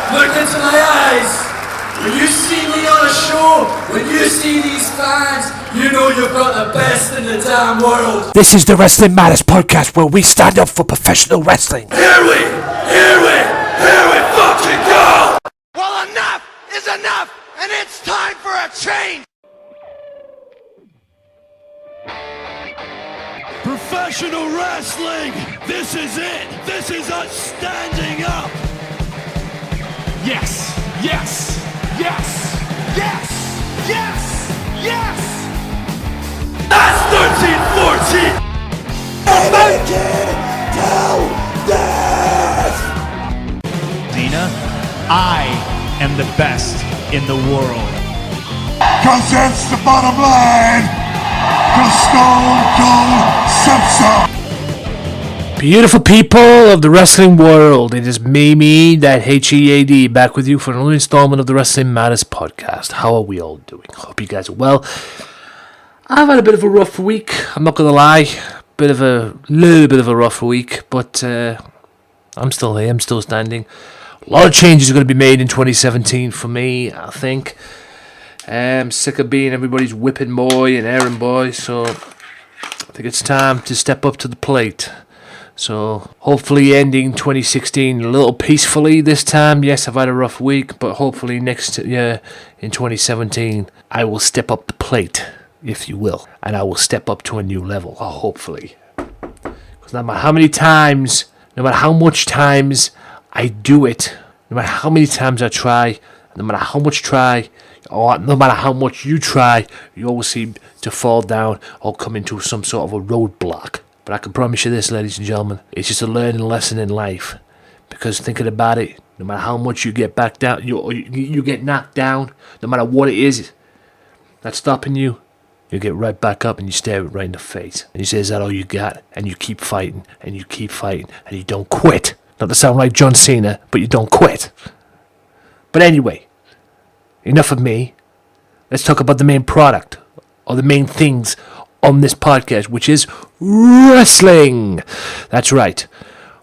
Look into my eyes. When you see me on a show, when you see these fans, you know you've got the best in the damn world. This is the Wrestling Matters podcast where we stand up for professional wrestling. Here we fucking go! Well, enough is enough, and it's time for a change! Professional wrestling! This is it! This is us standing up! Yes! Yes! Yes! Yes! Yes! Yes! That's 13-14! Cena, I am the best in the world. Cause that's the bottom line. Cause Stone Cold said so. Beautiful people of the wrestling world, it is me, that HEAD, back with you for another installment of the Wrestling Matters podcast. How are we all doing? Hope you guys are well. I've had a bit of a rough week, I'm not going to lie. Little bit of a rough week, but I'm still here, I'm still standing. A lot of changes are going to be made in 2017 for me, I think. I'm sick of being everybody's whipping boy and errand boy, so I think it's time to step up to the plate. So hopefully ending 2016 a little peacefully this time. Yes, I've had a rough week, but hopefully next year in 2017 I will step up the plate, if you will, and I will step up to a new level, hopefully. Because no matter how many times, no matter how much times I do it, no matter how many times I try, no matter how much try, or no matter how much you try, you always seem to fall down or come into some sort of a roadblock. But I can promise you this, ladies and gentlemen, it's just a learning lesson in life. Because thinking about it, no matter how much you get back down, you get knocked down, no matter what it is that's stopping you, you get right back up and you stare it right in the face. And you say, is that all you got? And you keep fighting, and you keep fighting, and you don't quit. Not to sound like John Cena, but you don't quit. But anyway, enough of me. Let's talk about the main product, or the main things on this podcast, which is wrestling. That's right,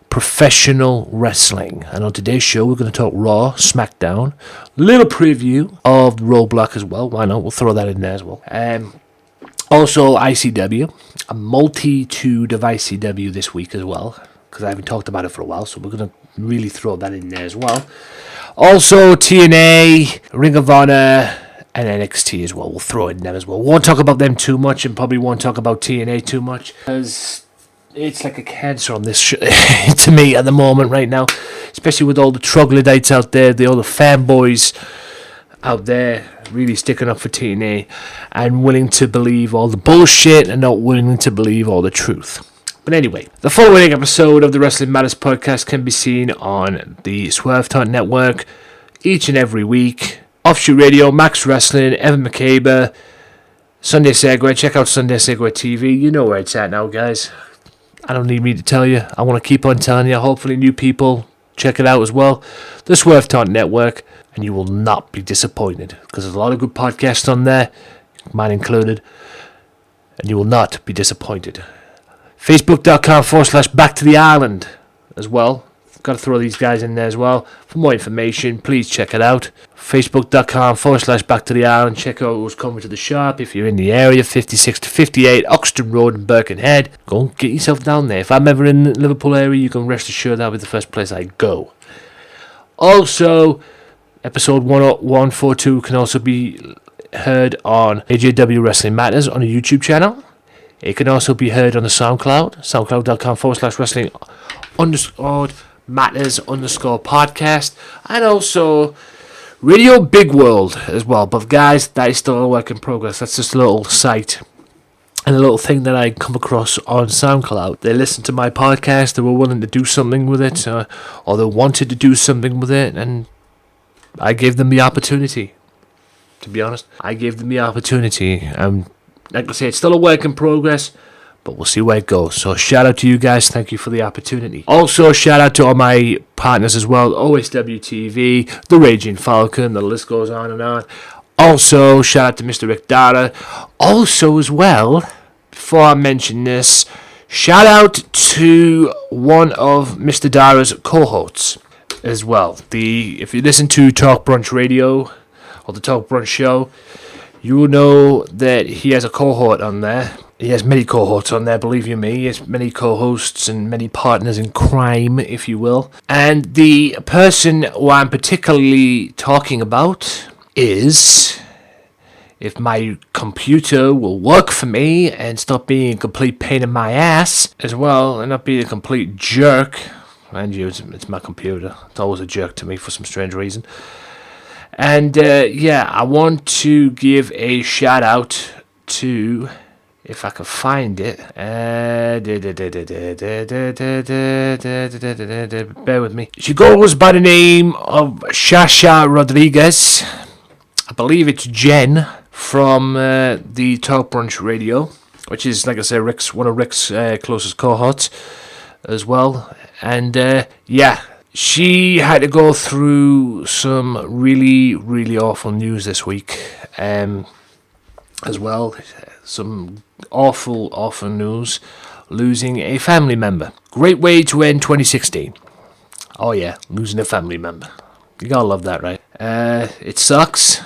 professional wrestling. And on today's show, we're going to talk Raw, Smackdown, little preview of Roadblock as well. Why not? We'll throw that in there as well. Also, ICW, a multitude of ICW this week as well, because I haven't talked about it for a while, so we're going to really throw that in there as well. Also, TNA, Ring of Honor, and NXT as well. We'll throw it in them as well. Won't talk about them too much, and probably won't talk about TNA too much, because it's like a cancer on this to me at the moment right now, especially with all the troglodytes out there, all the fanboys out there really sticking up for TNA and willing to believe all the bullshit and not willing to believe all the truth. But anyway, the following episode of the Wrestling Matters podcast can be seen on the Swerve Network each and every week. Offshoot Radio, Max Wrestling, Evan McCabe, Sunday Segway. Check out Sunday Segway TV. You know where it's at now, guys. I don't need me to tell you. I want to keep on telling you. Hopefully new people check it out as well. The Swerve Network, and you will not be disappointed, because there's a lot of good podcasts on there, mine included, and you will not be disappointed. Facebook.com/Back to the Island as well. Got to throw these guys in there as well. For more information, please check it out. Facebook.com/Back to the Island. Check out who's coming to the shop. If you're in the area, 56 to 58 Oxton Road in Birkenhead, go and get yourself down there. If I'm ever in the Liverpool area, you can rest assured that'll be the first place I go. Also, episode 142 can also be heard on AJW Wrestling Matters on the YouTube channel. It can also be heard on the SoundCloud, soundcloud.com/wrestling Matters _podcast, and also Radio Big World as well. But guys, that is still a work in progress. That's just a little site and a little thing that I come across on SoundCloud. They listened to my podcast, they were willing to do something with it, or they wanted to do something with it, and I gave them the opportunity. To be honest, I gave them the opportunity. Like I say, it's still a work in progress, but we'll see where it goes. So shout out to you guys. Thank you for the opportunity. Also, shout out to all my partners as well. OSW TV, The Raging Falcon. The list goes on and on. Also, shout out to Mr. Rick Dara. Also, as well, before I mention this, shout out to one of Mr. Dara's co-hosts. as well. If you listen to Talk Brunch Radio or the Talk Brunch Show, you will know that he has a cohort on there. He has many cohorts on there, believe you me. He has many co-hosts and many partners in crime, if you will. And the person who I'm particularly talking about is, if my computer will work for me and stop being a complete pain in my ass as well, and not be a complete jerk. Mind you, it's my computer. It's always a jerk to me for some strange reason. And I want to give a shout out to, if I can find it, bear with me. She goes by the name of Shasha Rodriguez. I believe it's Jen from the Talk Brunch Radio, which is, like I said, one of Rick's closest cohorts as well. And she had to go through some really, really awful news this week as well. Some awful, awful news. Losing a family member. Great way to end 2016. Oh yeah, losing a family member. You gotta love that, right? It sucks,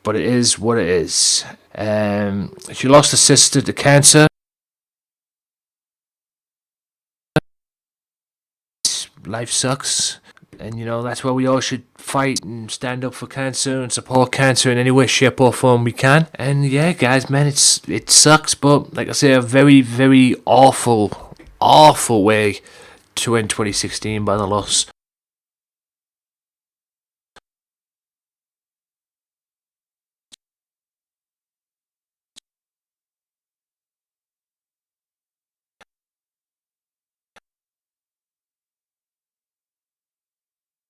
but it is what it is. She lost her sister to cancer. Life sucks, and that's why we all should fight and stand up for cancer and support cancer in any way, shape or form we can. And yeah, guys, man, it sucks, but like I say, a very, very awful way to end 2016 by the loss.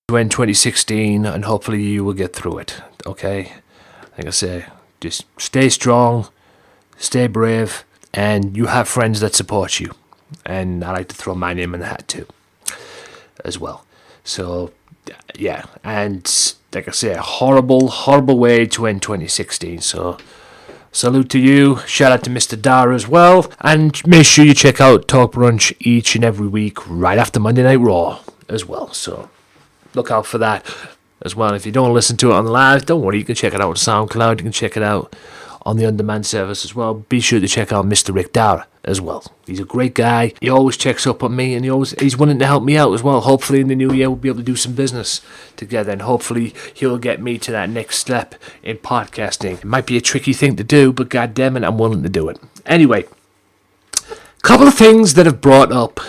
In 2016, and hopefully you will get through it, okay? Like I say, just stay strong, stay brave, and you have friends that support you. And I like to throw my name in the hat too, as well. So, yeah, and like I say, a horrible, horrible way to end 2016. So, salute to you, shout out to Mr. Dara as well, and make sure you check out Talk Brunch each and every week right after Monday Night Raw as well. So, look out for that as well. If you don't listen to it on live, don't worry, you can check it out on SoundCloud, you can check it out on the on-demand service as well. Be sure to check out Mr. Rick Dara as well. He's a great guy. He always checks up on me, and he's willing to help me out as well. Hopefully in the new year we'll be able to do some business together, and hopefully he'll get me to that next step in podcasting. It might be a tricky thing to do, but god damn it, I'm willing to do it. Anyway, couple of things that have brought up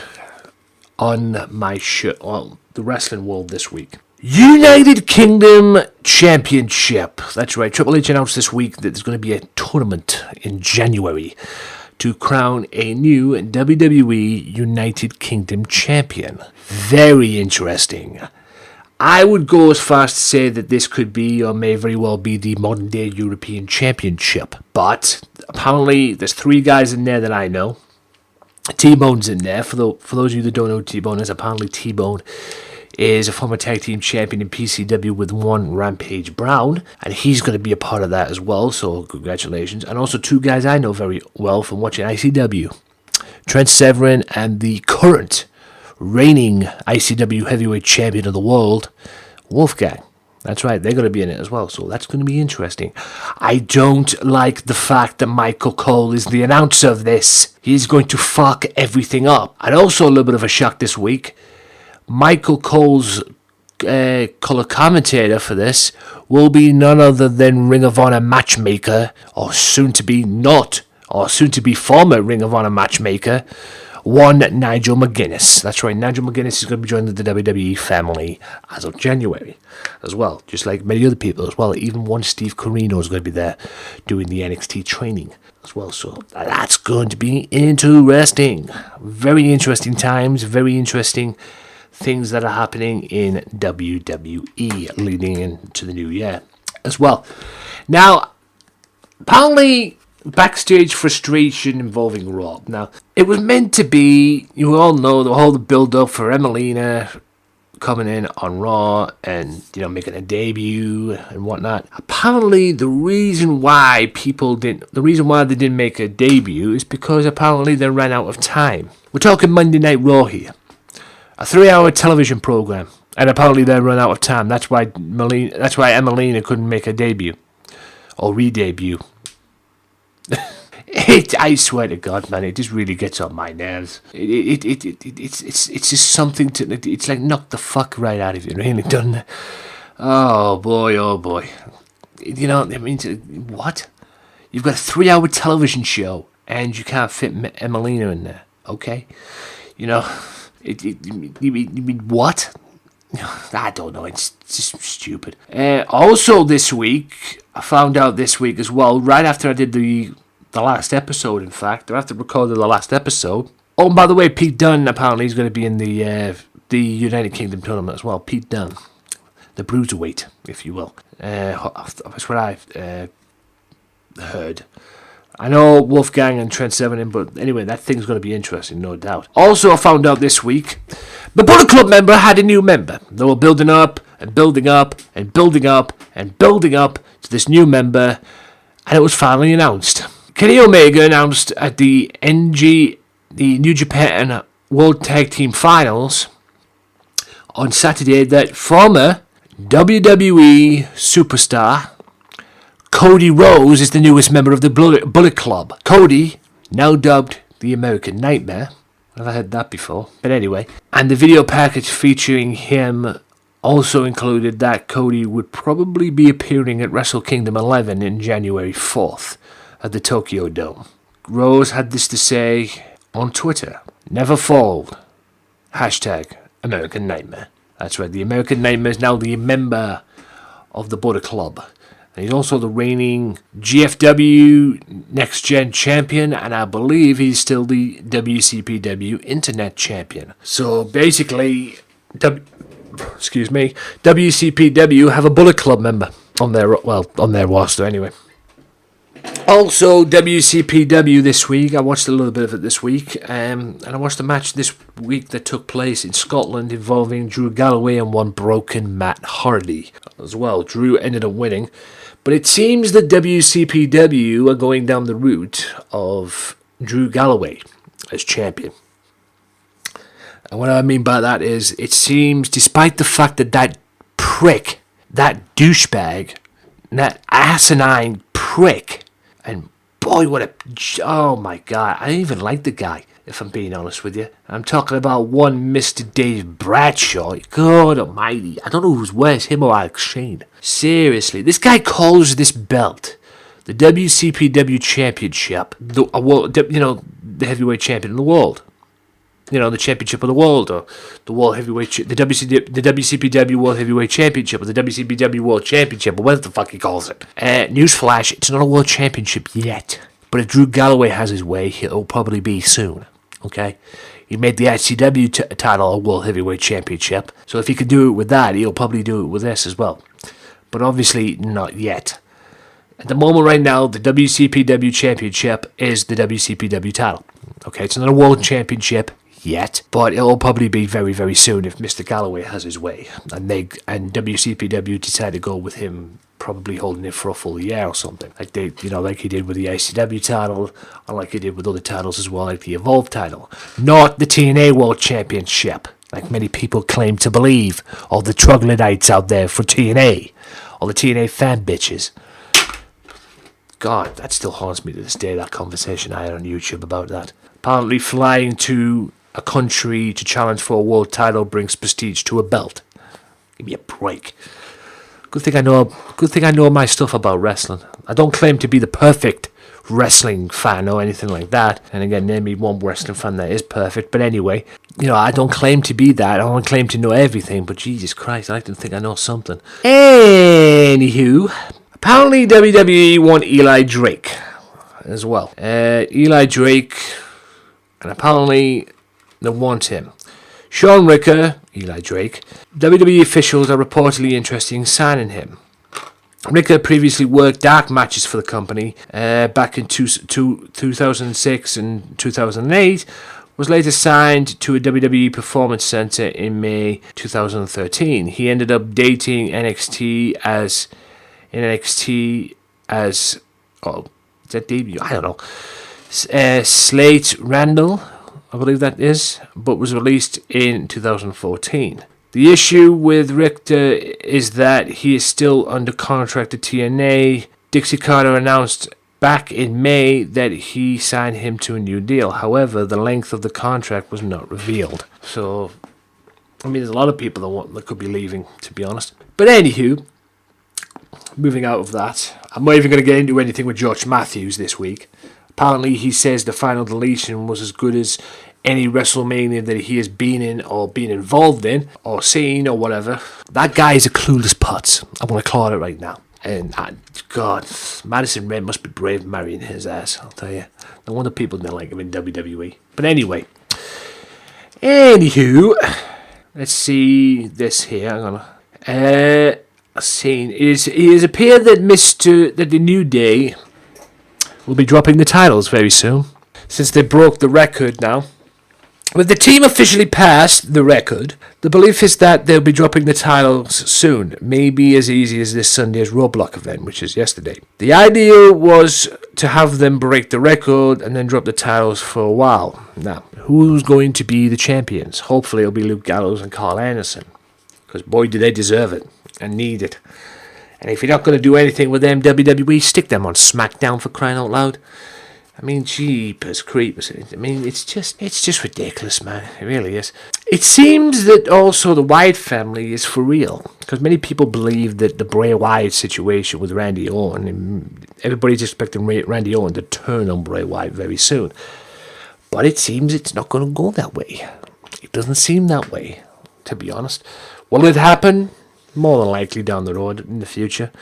on my show, the wrestling world this week. United Kingdom Championship. That's right. Triple H announced this week that there's going to be a tournament in January to crown a new WWE United Kingdom champion. Very interesting. I would go as far as to say that this could be, or may very well be, the modern day European Championship. But apparently there's 3 guys in there that I know. T-Bone's in there. For those of you that don't know who T-Bone is, apparently T-Bone is a former tag team champion in PCW with one Rampage Brown, and he's going to be a part of that as well, so congratulations. And also 2 guys I know very well from watching ICW. Trent Severin and the current reigning ICW heavyweight champion of the world, Wolfgang. That's right, they're going to be in it as well, so that's going to be interesting. I don't like the fact that Michael Cole is the announcer of this. He's going to fuck everything up. And also a little bit of a shock this week, Michael Cole's color commentator for this will be none other than Ring of Honor matchmaker, or soon to be former Ring of Honor matchmaker, one Nigel McGuinness. That's right, Nigel McGuinness is going to be joining the WWE family as of January as well, just like many other people as well. Even one Steve Corino is going to be there doing the NXT training as well, so that's going to be interesting. Very interesting times, very interesting things that are happening in WWE leading into the new year as well. Now, apparently, backstage frustration involving Raw. Now, it was meant to be, you all know, the whole build-up for Emelina coming in on Raw and, making a debut and whatnot. Apparently, the reason why they didn't make a debut is because apparently they ran out of time. We're talking Monday Night Raw here. A 3-hour television program And apparently they run out of time. That's why Emelina couldn't make a debut. Or re-debut. I swear to God, man, it just really gets on my nerves. It's just something to... It's like knock the fuck right out of you, really, doesn't it? Oh, boy. You know, it means... What? You've got a 3-hour television show, and you can't fit Emelina in there, okay? You know, you mean what? I don't know, it's just stupid. Also this week, I found out this week as well, right after I did the last episode, in fact, after recording the last episode. Oh, and by the way, Pete Dunne apparently is going to be in the United Kingdom tournament as well. Pete Dunne, the bruiserweight, if you will. That's what I've heard. I know Wolfgang and Trent Seven, but anyway, that thing's going to be interesting, no doubt. Also, I found out this week, the Bullet Club member had a new member. They were building up and building up and building up and building up to this new member, and it was finally announced. Kenny Omega announced at the New Japan World Tag Team Finals on Saturday that former WWE superstar Cody Rhodes is the newest member of the Bullet Club. Cody, now dubbed the American Nightmare. I've heard that before. But anyway. And the video package featuring him also included that Cody would probably be appearing at Wrestle Kingdom 11 in January 4th at the Tokyo Dome. Rose had this to say on Twitter. Never fold. Hashtag American Nightmare. That's right. The American Nightmare is now the member of the Bullet Club. He's also the reigning GFW Next Gen champion, and I believe he's still the WCPW Internet champion. So basically, WCPW have a Bullet Club member on their roster anyway. Also, WCPW this week, I watched a little bit of it this week, and I watched a match this week that took place in Scotland involving Drew Galloway and one broken Matt Hardy as well. Drew ended up winning. But it seems that WCPW are going down the route of Drew Galloway as champion. And what I mean by that is, it seems, despite the fact that that prick, that douchebag, that asinine prick, and boy, oh my God, I don't even like the guy, if I'm being honest with you. I'm talking about one Mr. Dave Bradshaw. God almighty. I don't know who's worse, him or Alex Shane. Seriously, this guy calls this belt the WCPW Championship, the heavyweight champion of the world. You know, the championship of the world, or the World Heavyweight, the WCPW World Heavyweight Championship, or the WCPW World Championship, or whatever the fuck he calls it. Newsflash, it's not a world championship yet. But if Drew Galloway has his way, it'll probably be soon. Okay? He made the ICW title a World Heavyweight Championship. So if he could do it with that, he'll probably do it with this as well. But obviously, not yet. At the moment right now, the WCPW Championship is the WCPW title. Okay, it's not a World Championship yet, but it'll probably be very, very soon if Mr. Galloway has his way. And WCPW decide to go with him probably holding it for a full year or something. Like like he did with the ICW title, or like he did with other titles as well, like the Evolve title. Not the TNA World Championship, like many people claim to believe, all the troglodytes out there for TNA, all the TNA fan bitches. God, that still haunts me to this day, that conversation I had on YouTube about that. Apparently flying to a country to challenge for a world title brings prestige to a belt. Give me a break. Good thing I know my stuff about wrestling. I don't claim to be the perfect wrestling fan or anything like that. And again, name me one wrestling fan that is perfect. But anyway, I don't claim to be that. I don't claim to know everything. But Jesus Christ, I like to think I know something. Anywho, apparently WWE want Eli Drake as well. Eli Drake, and apparently they want him. Sean Ricker, Eli Drake, WWE officials are reportedly interested in signing him. Ricker previously worked dark matches for the company back in 2006 and 2008, was later signed to a WWE Performance Center in May 2013. He ended up dating NXT as is that debut? I don't know. Slate Randall, I believe that is, but was released in 2014. The issue with Richter is that he is still under contract to TNA. Dixie Carter announced back in May that he signed him to a new deal. However, the length of the contract was not revealed. So, I mean, there's a lot of people that could be leaving, to be honest. But anywho, moving out of that, I'm not even going to get into anything with George Matthews this week. Apparently, he says the final deletion was as good as any WrestleMania that he has been in or been involved in or seen or whatever. That guy is a clueless putz. I'm going to call it right now. And, God, Madison Red must be brave marrying his ass, I'll tell you. No wonder people didn't like him in WWE. But anyway. Anywho, let's see this here. It has appeared that the New Day will be dropping the titles very soon, since they broke the record now. With the team officially past the record, the belief is that they'll be dropping the titles soon, maybe as easy as this Sunday's roadblock event, which is yesterday. The idea was to have them break the record and then drop the titles for a while. Now, who's going to be the champions? Hopefully it'll be Luke Gallows and Carl Anderson, because boy do they deserve it and need it. And if you're not going to do anything with them, WWE, stick them on Smackdown, for crying out loud. I mean, jeepers creepers. I mean, it's just ridiculous, man. It really is. It seems that also the Wyatt family is for real, because many people believe that the Bray Wyatt situation with Randy Orton, everybody's expecting Randy Orton to turn on Bray Wyatt very soon. But it seems it's not going to go that way. It doesn't seem that way, to be honest. Will it happen? More than likely down the road in the future.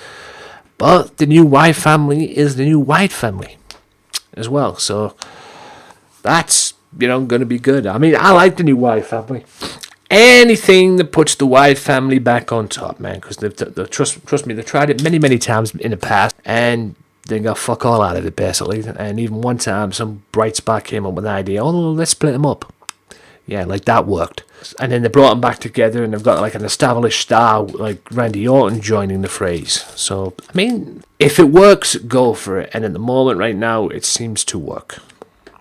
But the new Wyatt family is the new Wyatt family as well, so that's, going to be good. I mean, I like the new Wyatt family. Anything that puts the Wyatt family back on top, man, because trust me, they've tried it many, many times in the past, and they got fuck all out of it, basically. And even one time, some bright spot came up with an idea, let's split them up. Yeah, like that worked. And then they brought them back together, and they've got like an established star like Randy Orton joining the phrase. So, I mean, if it works, go for it. And at the moment, right now, it seems to work.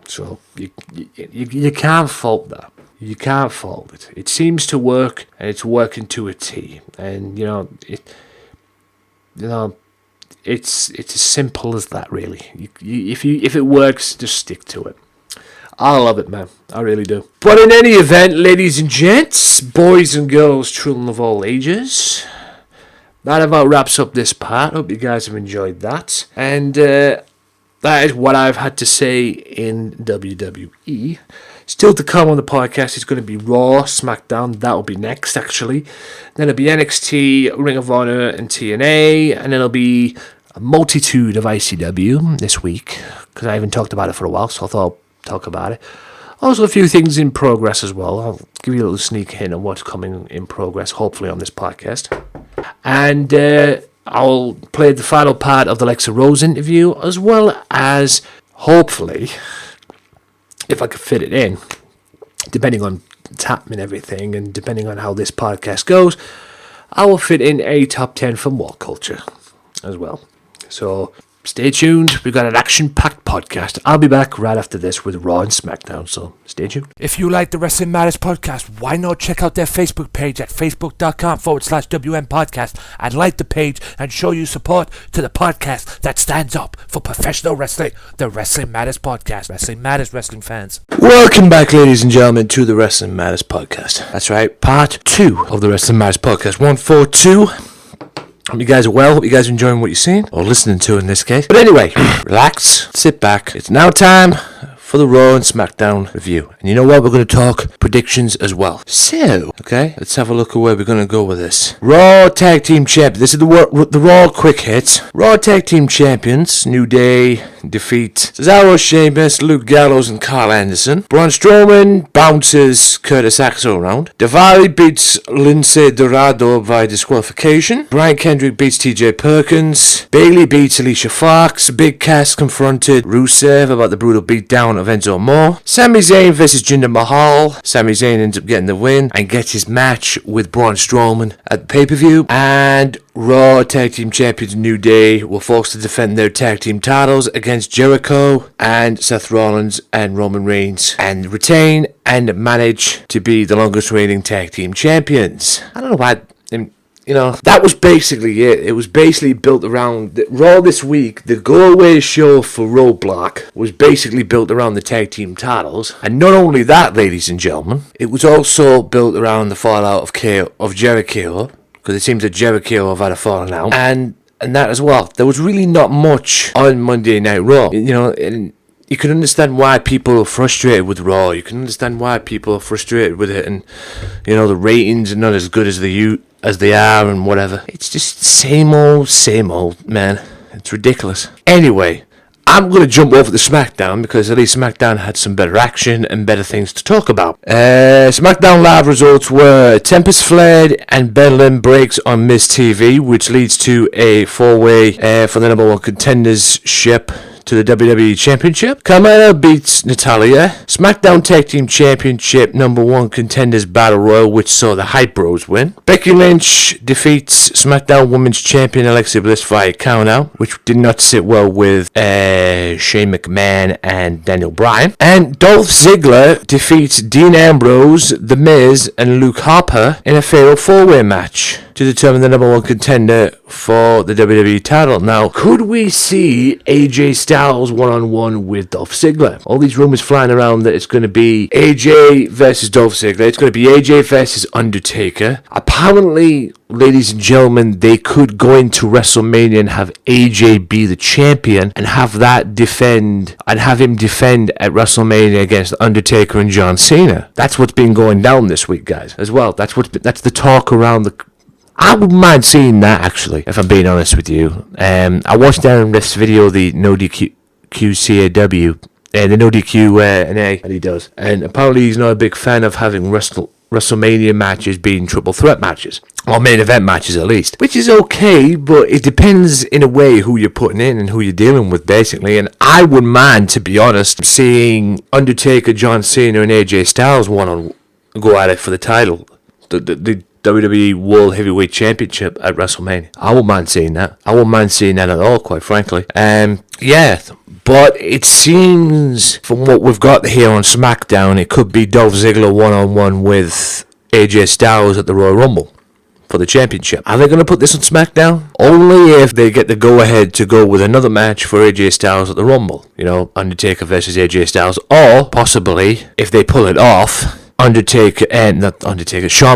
So, you can't fault that. You can't fault it. It seems to work, and it's working to a T. And, it's as simple as that, really. If it works, just stick to it. I love it, man. I really do. But in any event, ladies and gents, boys and girls, children of all ages, that about wraps up this part. Hope you guys have enjoyed that. And that is what I've had to say in WWE. Still to come on the podcast is going to be Raw, Smackdown. That'll be next, actually. Then it'll be NXT, Ring of Honor, and TNA. And then it'll be a multitude of ICW this week, because I haven't talked about it for a while, so I thought I'll talk about it. Also a few things in progress as well. I'll give you a little sneak hint of what's coming in progress, hopefully on this podcast. And I'll play the final part of the Lexa Rose interview, as well as, hopefully, if I could fit it in, depending on time and everything, and depending on how this podcast goes, I will fit in a top 10 from War Culture as well. So stay tuned. We've got an action-packed podcast. I'll be back right after this with Raw and Smackdown, so stay tuned. If you like the Wrestling Matters podcast, why not check out their Facebook page at facebook.com/WM podcast and like the page and show your support to the podcast that stands up for professional wrestling, the Wrestling Matters podcast. Wrestling Matters, wrestling fans. Welcome back, ladies and gentlemen, to the Wrestling Matters podcast. That's right, part 2 of the Wrestling Matters podcast. 142. Hope you guys are well. Hope you guys are enjoying what you're seeing, or listening to in this case. But anyway, relax, sit back. It's now time for the Raw and Smackdown review. And you know what? We're going to talk predictions as well. So, okay, let's have a look at where we're going to go with this. Raw Tag Team Champions. This is the Raw quick hits. Raw Tag Team Champions. New Day defeat Cesaro, Sheamus, Luke Gallows, and Carl Anderson. Braun Strowman bounces Curtis Axel around. Daivari beats Lince Dorado by disqualification. Brian Kendrick beats TJ Perkins. Bayley beats Alicia Fox. Big Cass confronted Rusev about the brutal beatdown of of Enzo Amore. Sami Zayn versus Jinder Mahal. Sami Zayn ends up getting the win and gets his match with Braun Strowman at the pay-per-view. And Raw Tag Team Champions New Day were forced to defend their tag team titles against Jericho and Seth Rollins and Roman Reigns, and retain and manage to be the longest reigning tag team champions. I don't know why. That was basically it. It was basically built around Raw this week. The go-away show for Roadblock was basically built around the tag team titles. And not only that, ladies and gentlemen, it was also built around the fallout of Jericho, because it seems that Jericho have had a falling out, and that as well. There was really not much on Monday Night Raw. And you can understand why people are frustrated with Raw. You can understand why people are frustrated with it, and the ratings are not as good as they are and whatever. It's just same old, man. It's ridiculous. Anyway, I'm going to jump over to Smackdown, because at least Smackdown had some better action and better things to talk about. Smackdown Live results were Tempest flared and Ben Lim breaks on Miz TV, which leads to a 4-way for the number 1 contendership to the WWE Championship. Carmella beats Natalya. Smackdown Tag Team Championship number 1 contenders Battle Royal, which saw the Hype Bros win. Becky Lynch defeats Smackdown Women's Champion Alexa Bliss via countout, which did not sit well with Shane McMahon and Daniel Bryan. And Dolph Ziggler defeats Dean Ambrose, The Miz, and Luke Harper in a fatal 4-way match to determine the number 1 contender for the WWE title. Now, could we see AJ Styles one-on-one with Dolph Ziggler? All these rumors flying around that it's going to be AJ versus Dolph Ziggler. It's going to be AJ versus Undertaker. Apparently, ladies and gentlemen, they could go into WrestleMania and have AJ be the champion and have him defend at WrestleMania against Undertaker and John Cena. That's what's been going down this week, guys, as well. That's the talk around the... I wouldn't mind seeing that, actually, if I'm being honest with you. I watched down this video, the No DQ CAW, the No DQ NA that he does, and apparently he's not a big fan of having WrestleMania matches being triple threat matches, or main event matches at least, which is okay, but it depends in a way who you're putting in and who you're dealing with, basically. And I wouldn't mind, to be honest, seeing Undertaker, John Cena, and AJ Styles go at it for the title. The WWE World Heavyweight Championship at WrestleMania. I wouldn't mind seeing that. I wouldn't mind seeing that at all, quite frankly. But it seems, from what we've got here on SmackDown, it could be Dolph Ziggler one-on-one with AJ Styles at the Royal Rumble for the championship. Are they going to put this on SmackDown? Only if they get the go-ahead to go with another match for AJ Styles at the Rumble. Undertaker versus AJ Styles. Or, possibly, if they pull it off, Shawn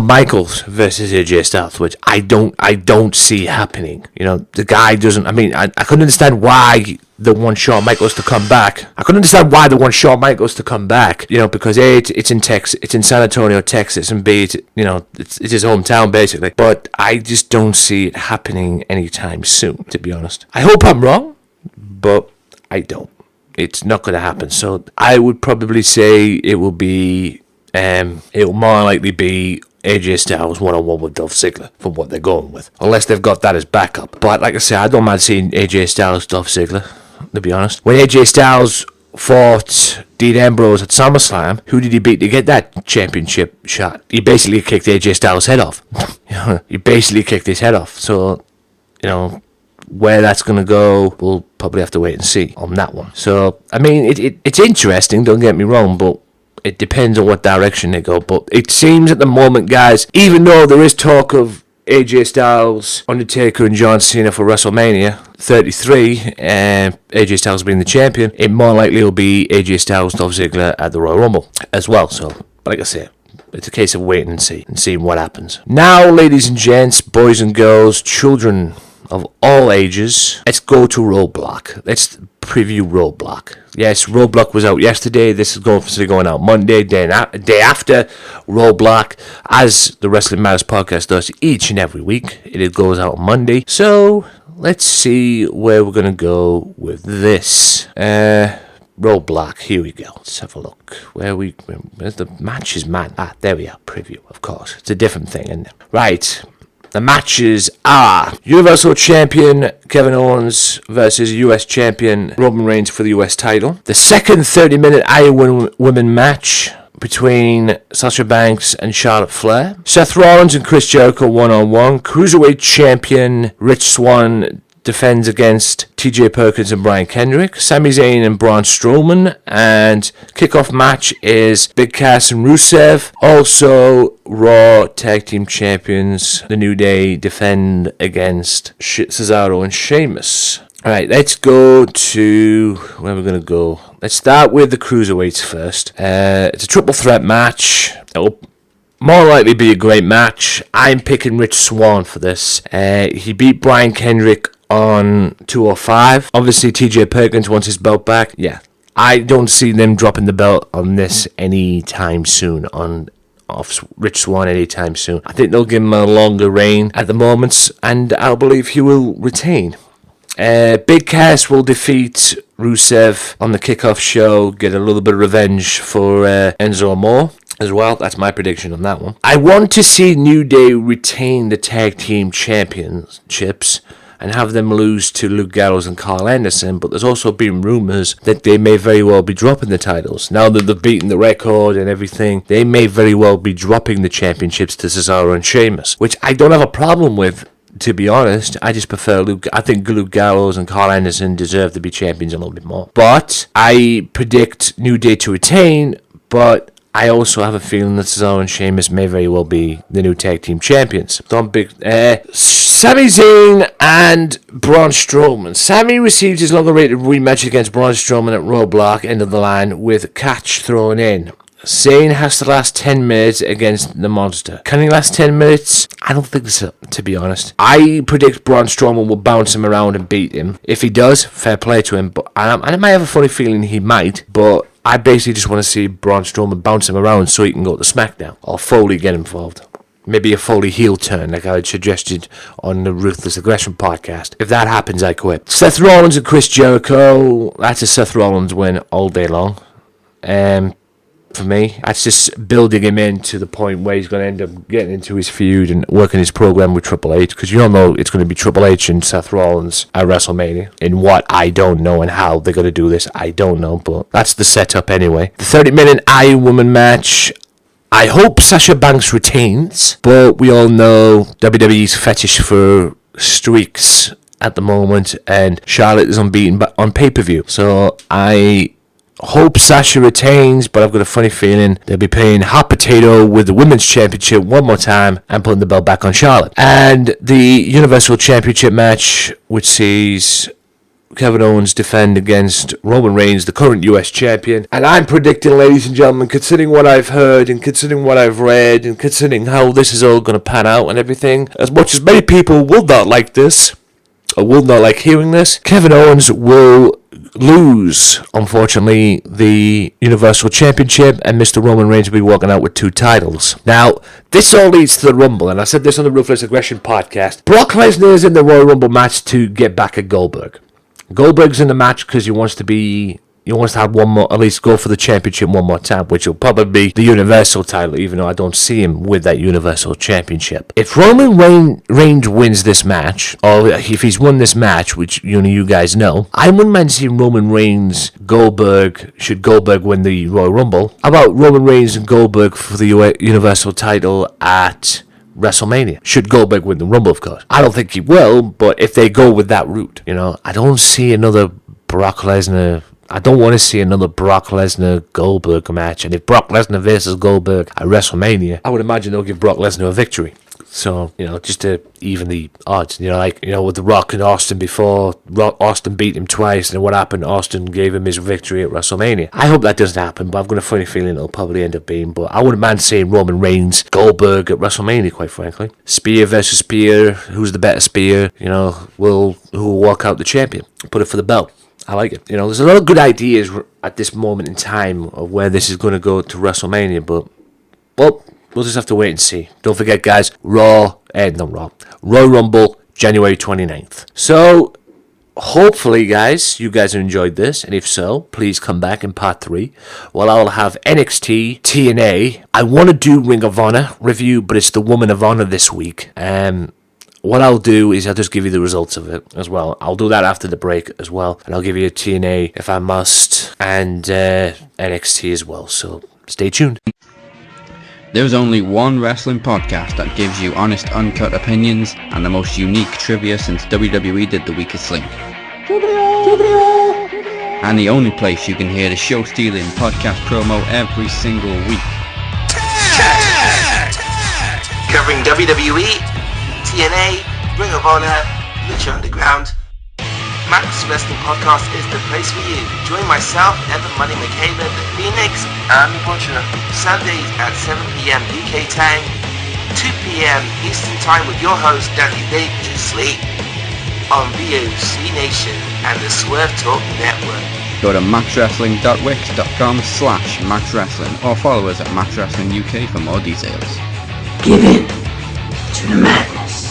Michaels versus AJ Styles, which I don't see happening. The guy doesn't. I mean, I couldn't understand why they want Shawn Michaels to come back. Because A, it's in Texas, it's in San Antonio, Texas, and B, it's his hometown basically. But I just don't see it happening anytime soon, to be honest. I hope I'm wrong, but I don't. It's not going to happen. So I would probably say it will be. It will more likely be AJ Styles one-on-one with Dolph Ziggler from what they're going with, unless they've got that as backup. But like I say, I don't mind seeing AJ Styles Dolph Ziggler, to be honest. When AJ Styles fought Dean Ambrose at SummerSlam, who did he beat to get that championship shot? He basically kicked AJ Styles' head off. He basically kicked his head off. So, where that's going to go, we'll probably have to wait and see on that one. So, I mean, it's interesting, don't get me wrong, but it depends on what direction they go. But it seems at the moment, guys, even though there is talk of AJ Styles, Undertaker, and John Cena for WrestleMania 33, and AJ Styles being the champion, it more likely will be AJ Styles, Dolph Ziggler at the Royal Rumble as well. So, like I said, it's a case of waiting and seeing what happens. Now, ladies and gents, boys and girls, children of all ages, let's go to Roadblock. Let's preview Roadblock. Yes, Roadblock was out yesterday. This is going out Monday, day after Roadblock, as the Wrestling Matters podcast does each and every week. It goes out Monday. So let's see where we're gonna go with this. Roadblock. Here we go. Let's have a look. Where's the matches, man? There we are. Preview, of course. It's a different thing, isn't it? Right. The matches are Universal Champion Kevin Owens versus US Champion Roman Reigns for the US title. The second 30-minute Iron Women match between Sasha Banks and Charlotte Flair. Seth Rollins and Chris Jericho one-on-one. Cruiserweight Champion Rich Swann defends against TJ Perkins and Brian Kendrick. Sami Zayn and Braun Strowman. And kickoff match is Big Cass and Rusev. Also, Raw Tag Team Champions, The New Day, defend against Cesaro and Sheamus. Alright, let's go to... where are we going to go? Let's start with the Cruiserweights first. It's a triple threat match. It'll more likely be a great match. I'm picking Rich Swann for this. He beat Brian Kendrick on 205. Obviously, TJ Perkins wants his belt back. Yeah, I don't see them dropping the belt on this anytime soon, off Rich Swann anytime soon. I think they'll give him a longer reign at the moment, and I believe he will retain. Big Cass will defeat Rusev on the kickoff show, get a little bit of revenge for Enzo Amore as well. That's my prediction on that one. I want to see New Day retain the tag team championships and have them lose to Luke Gallows and Carl Anderson, but there's also been rumours that they may very well be dropping the titles. Now that they've beaten the record and everything, they may very well be dropping the championships to Cesaro and Sheamus, which I don't have a problem with, to be honest. I just prefer Luke. I think Luke Gallows and Carl Anderson deserve to be champions a little bit more. But I predict New Day to retain, but I also have a feeling that Cesaro and Sheamus may very well be the new tag team champions. Sami Zayn and Braun Strowman. Sami received his longer-rated rematch against Braun Strowman at roadblock, end of the line, with catch thrown in. Zayn has to last 10 minutes against the Monster. Can he last 10 minutes? I don't think so, to be honest. I predict Braun Strowman will bounce him around and beat him. If he does, fair play to him. But I might have a funny feeling he might, but I basically just want to see Braun Strowman bounce him around so he can go to Smackdown. Or Foley get involved. Maybe a Foley heel turn, like I had suggested on the Ruthless Aggression podcast. If that happens, I quit. Seth Rollins and Chris Jericho. That's a Seth Rollins win all day long. For me, that's just building him in to the point where he's going to end up getting into his feud and working his program with Triple H, because you all know it's going to be Triple H and Seth Rollins at WrestleMania. In what, I don't know, and how they're going to do this, I don't know, but that's the setup anyway. The 30-minute Iron Woman match, I hope Sasha Banks retains, but we all know WWE's fetish for streaks at the moment, and Charlotte is unbeaten on pay-per-view, so I hope Sasha retains, but I've got a funny feeling they'll be playing hot potato with the Women's Championship one more time and putting the belt back on Charlotte. And the Universal Championship match, which sees Kevin Owens defend against Roman Reigns, the current US Champion. And I'm predicting, ladies and gentlemen, considering what I've heard and considering what I've read and considering how this is all going to pan out and everything, as much as many people will not like this, or will not like hearing this, Kevin Owens will lose, unfortunately, the Universal Championship, and Mr. Roman Reigns will be walking out with 2 titles. Now, this all leads to the Rumble, and I said this on the Ruthless Aggression podcast. Brock Lesnar is in the Royal Rumble match to get back at Goldberg. Goldberg's in the match because he wants to have one more, at least go for the championship one more time, which will probably be the Universal title, even though I don't see him with that Universal Championship. If Roman Reigns wins this match, or if he's won this match, which you guys know, I wouldn't mind seeing Roman Reigns, Goldberg, should Goldberg win the Royal Rumble. How about Roman Reigns and Goldberg for the Universal title at WrestleMania? Should Goldberg win the Rumble, of course. I don't think he will, but if they go with that route, I don't see another Brock Lesnar. I don't want to see another Brock Lesnar-Goldberg match. And if Brock Lesnar versus Goldberg at WrestleMania, I would imagine they'll give Brock Lesnar a victory. So, just to even the odds. With The Rock and Austin before, Austin beat him twice, and what happened? Austin gave him his victory at WrestleMania. I hope that doesn't happen, but I've got a funny feeling it'll probably end up being. But I wouldn't mind seeing Roman Reigns, Goldberg at WrestleMania, quite frankly. Spear versus Spear. Who's the better Spear? Who will walk out the champion? Put it for the belt. I like it. There's a lot of good ideas at this moment in time of where this is going to go to WrestleMania, but, well, we'll just have to wait and see. Don't forget, guys, Royal Rumble, January 29th. So, hopefully, guys, you guys have enjoyed this, and if so, please come back in part 3. Well, I'll have NXT, TNA. I want to do Ring of Honor review, but it's the Woman of Honor this week. what I'll do is I'll just give you the results of it as well. I'll do that after the break as well, and I'll give you a TNA if I must, and NXT as well. So stay tuned. There's only one wrestling podcast that gives you honest, uncut opinions and the most unique trivia since WWE did The Weakest Link. And the only place you can hear the show-stealing podcast promo every single week. Covering WWE, TNA, Ring of Honor, Lucha Underground. Max Wrestling Podcast is the place for you. Join myself, Evan Money McCabe, the Phoenix, and the Butcher. Sundays at 7 p.m. UK time, 2 p.m. Eastern time with your host, Danny Dangerously, on VOC Nation and the Swerve Talk Network. Go to maxwrestling.wix.com/maxwrestling or follow us at maxwrestlinguk for more details. Give in to the madness.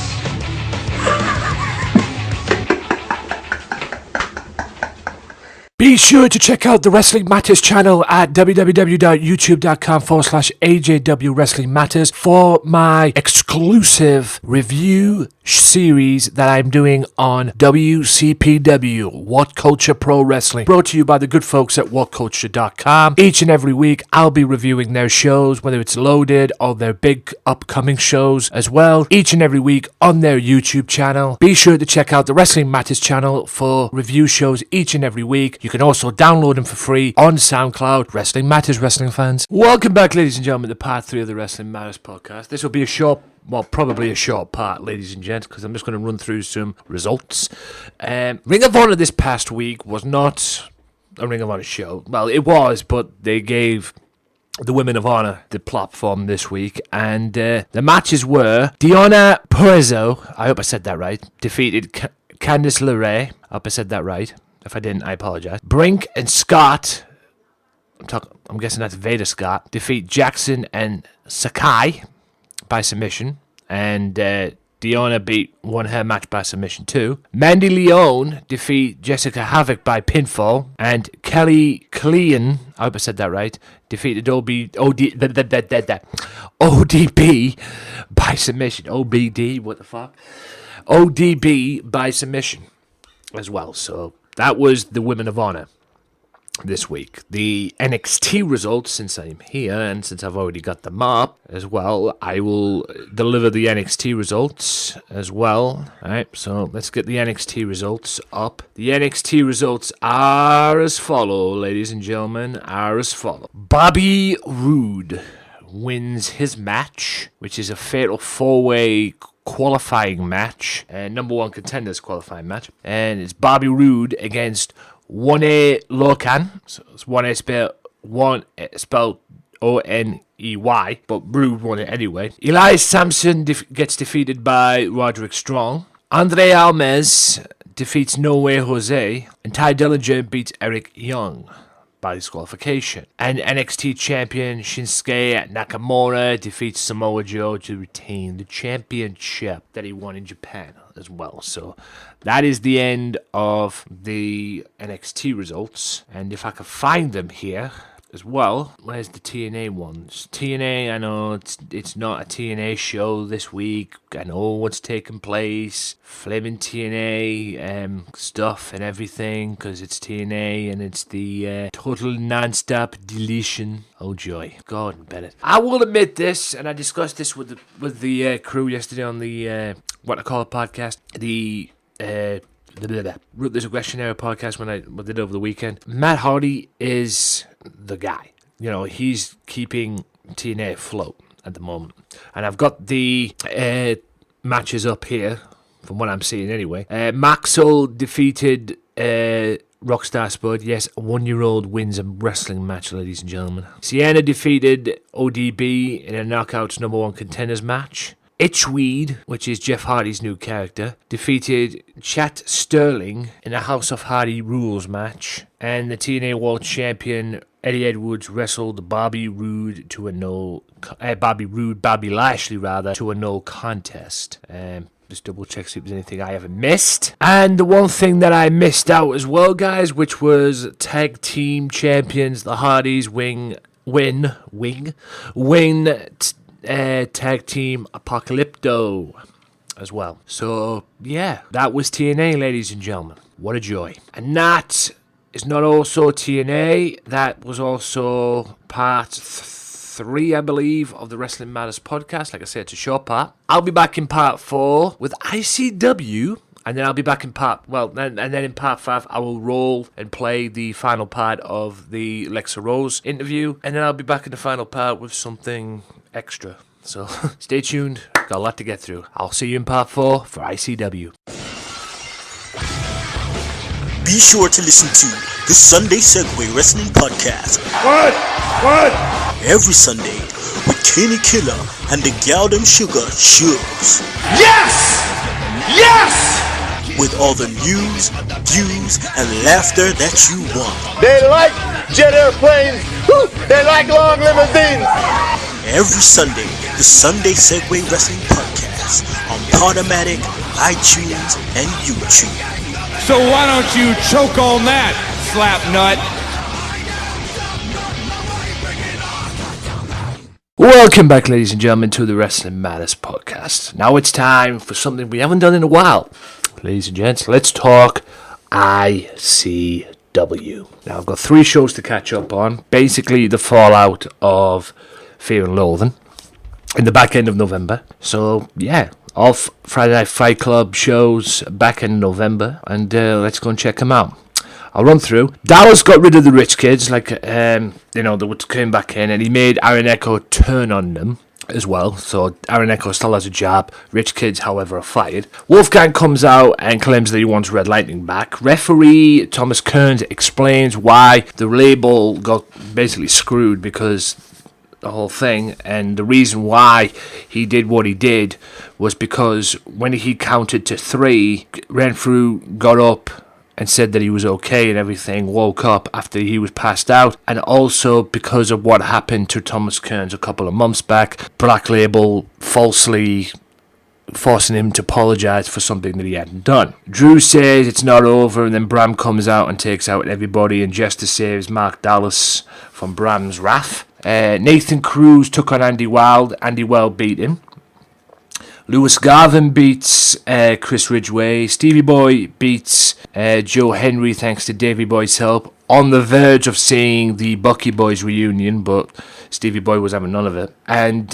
Be sure to check out the Wrestling Matters channel at www.youtube.com/AJW Wrestling Matters for my exclusive review series that I'm doing on WCPW, What Culture Pro Wrestling, brought to you by the good folks at whatculture.com. Each and every week, I'll be reviewing their shows, whether it's loaded or their big upcoming shows as well, each and every week on their YouTube channel. Be sure to check out the Wrestling Matters channel for review shows each and every week. You can also download them for free on SoundCloud. Wrestling Matters, wrestling fans. Welcome back, ladies and gentlemen, to part 3 of the Wrestling Matters podcast. This will be a short, well, probably a short part, ladies and gents, because I'm just going to run through some results. Ring of Honor this past week was not a Ring of Honor show. Well, it was, but they gave the Women of Honor the platform this week, and the matches were Deonna Purrazzo, I hope I said that right, defeated Candice LeRae. I hope I said that right. If I didn't, I apologize. Brink and Scott, I'm guessing that's Vader Scott, defeat Jackson and Sakai by submission, and Deonna won her match by submission too. Mandy Leon defeat Jessica Havoc by pinfall, and Kelly Klein, I hope I said that right, defeated ODB by submission. OBD, what the fuck? ODB by submission as well. So that was the Women of Honor this week. The NXT results, since I'm here and since I've already got them up as well, I will deliver the NXT results as well. Alright, so let's get the NXT results up. The NXT results are as follow, ladies and gentlemen, are as follow. Bobby Roode wins his match, which is a fatal 4-way qualifying match, and number 1 contenders qualifying match, and it's Bobby Roode against 1A Locan. So it's 1A spelled O-N-E-Y, but Roode won it anyway. Elias Sampson gets defeated by Roderick Strong. Andre Almes defeats No Way Jose, and Ty Dillinger beats Eric Young by disqualification. And NXT champion Shinsuke Nakamura defeats Samoa Joe to retain the championship that he won in Japan as well. So that is the end of the NXT results. And if I can find them here as well, where's the TNA ones? TNA, I know it's not a TNA show this week. I know what's taking place. Flaming TNA stuff and everything, because it's TNA and it's the total non-stop deletion. Oh joy, Gordon Bennett. I will admit this, and I discussed this with the crew yesterday on the What I Call a Podcast. The Ruthless Aggression Era podcast when I did over the weekend. Matt Hardy is the guy. You know, he's keeping TNA afloat at the moment. And I've got the matches up here, from what I'm seeing anyway. Maxwell defeated Rockstar Spud. Yes, a 1-year-old wins a wrestling match, ladies and gentlemen. Sienna defeated ODB in a Knockouts number 1 contenders match. Itchweed, which is Jeff Hardy's new character, defeated Chat Sterling in a House of Hardy Rules match. And the TNA World Champion Eddie Edwards wrestled Bobby Lashley to a no contest. Just double check see if there's anything I haven't missed. And the one thing that I missed out as well, guys, which was tag team champions, the Hardys win tag team Apocalypto as well. So, yeah, that was TNA, ladies and gentlemen. What a joy. And that is not also TNA. That was also part 3, I believe, of the Wrestling Matters podcast. Like I said, it's a short part. I'll be back in part 4 with ICW. And then I'll be back in and then in part 5, I will roll and play the final part of the Lexa Rose interview. And then I'll be back in the final part with something extra. So stay tuned. Got a lot to get through. I'll see you in part 4 for ICW. Be sure to listen to the Sunday Segway Wrestling Podcast. What? Every Sunday with Kenny Killer and the Galdem Sugar Shubs. Yes! Yes! With all the news, views, and laughter that you want. They like jet airplanes. Woo! They like long limousines. Every Sunday, the Sunday Segway Wrestling Podcast on Podomatic, iTunes, and YouTube. So why don't you choke on that, slap nut? Welcome back, ladies and gentlemen, to the Wrestling Matters podcast. Now it's time for something we haven't done in a while. Ladies and gents, let's talk ICW. Now, I've got 3 shows to catch up on. Basically, the fallout of Fear and Loathing in the back end of November. So, yeah, all Friday Night Fight Club shows back in November. And let's go and check them out. I'll run through. Dallas got rid of the rich kids, they came back in, and he made Aaron Echo turn on them as well. So Aaron Echo still has a job. Rich kids, however, are fired. Wolfgang comes out and claims that he wants Red Lightning back. Referee Thomas Kearns explains why the label got basically screwed because the whole thing, and the reason why he did what he did was because when he counted to 3, Renfrew got up and said that he was okay and everything, woke up after he was passed out, and also because of what happened to Thomas Kearns a couple of months back, Black Label falsely forcing him to apologise for something that he hadn't done. Drew says it's not over, and then Bram comes out and takes out everybody, and Jester saves Mark Dallas from Bram's wrath. Nathan Cruz took on Andy Wild. Andy Wild beat him. Lewis Garvin beats Chris Ridgway. Stevie Boy beats Joe Henry thanks to Davey Boy's help. On the verge of seeing the Bucky Boys reunion, but Stevie Boy was having none of it. And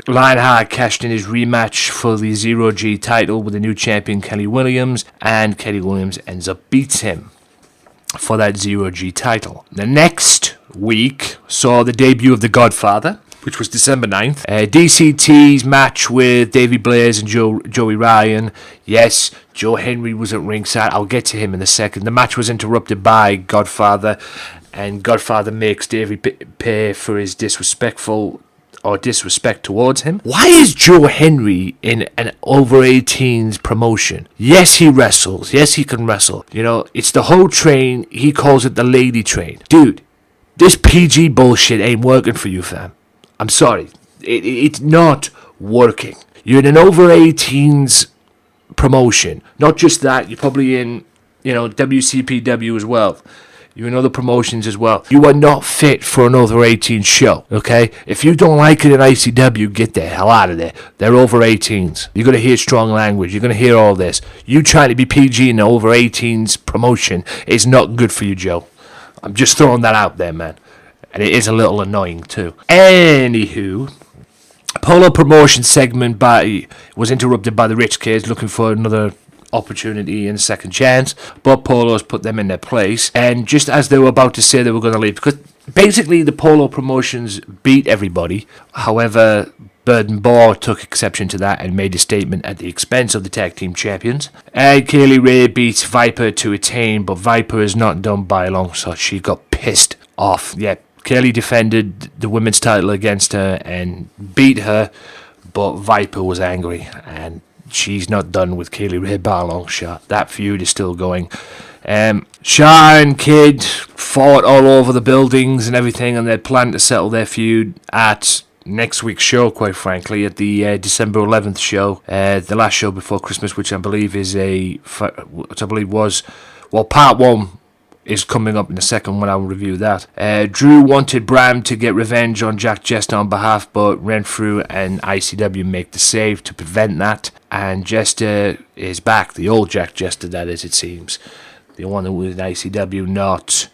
Lionheart cashed in his rematch for the 0G title with the new champion Kelly Williams, and Kelly Williams ends up beats him for that 0G title. The next week saw the debut of The Godfather, which was December 9th. DCT's match with Davey Blaze and Joey Ryan. Yes, Joe Henry was at ringside. I'll get to him in a second. The match was interrupted by Godfather, and Godfather makes Davey pay for his disrespect towards him. Why is Joe Henry in an over-18s promotion? Yes, he wrestles. Yes, he can wrestle. You know, it's the whole train. He calls it the lady train. Dude, this PG bullshit ain't working for you, fam. I'm sorry, it's not working. You're in an over-18s promotion. Not just that, you're probably in, WCPW as well. You're in other promotions as well. You are not fit for an over-18 show, okay? If you don't like it in ICW, get the hell out of there. They're over-18s. You're going to hear strong language. You're going to hear all this. You trying to be PG in an over-18s promotion is not good for you, Joe. I'm just throwing that out there, man. And it is a little annoying too. Anywho, Polo promotion segment was interrupted by the rich kids looking for another opportunity and second chance, but Polo's put them in their place. And just as they were about to say they were going to leave, because basically the Polo promotions beat everybody. However, Bird and Boar took exception to that and made a statement at the expense of the tag team champions. And Kaylee Ray beats Viper to attain, but Viper is not done by a long shot. She got pissed off. Yeah, Kaylee defended the women's title against her and beat her, but Viper was angry, and she's not done with Kaylee Ray by a long shot. That feud is still going. Shah and Kid fought all over the buildings and everything, and they plan to settle their feud at next week's show, quite frankly, at the December 11th show, the last show before Christmas, which I believe was part 1 is coming up in a second when I'll review that. Drew wanted Bram to get revenge on Jack Jester on behalf, but Renfrew and ICW make the save to prevent that. And Jester is back, the old Jack Jester, that is, it seems. The one that was in ICW, not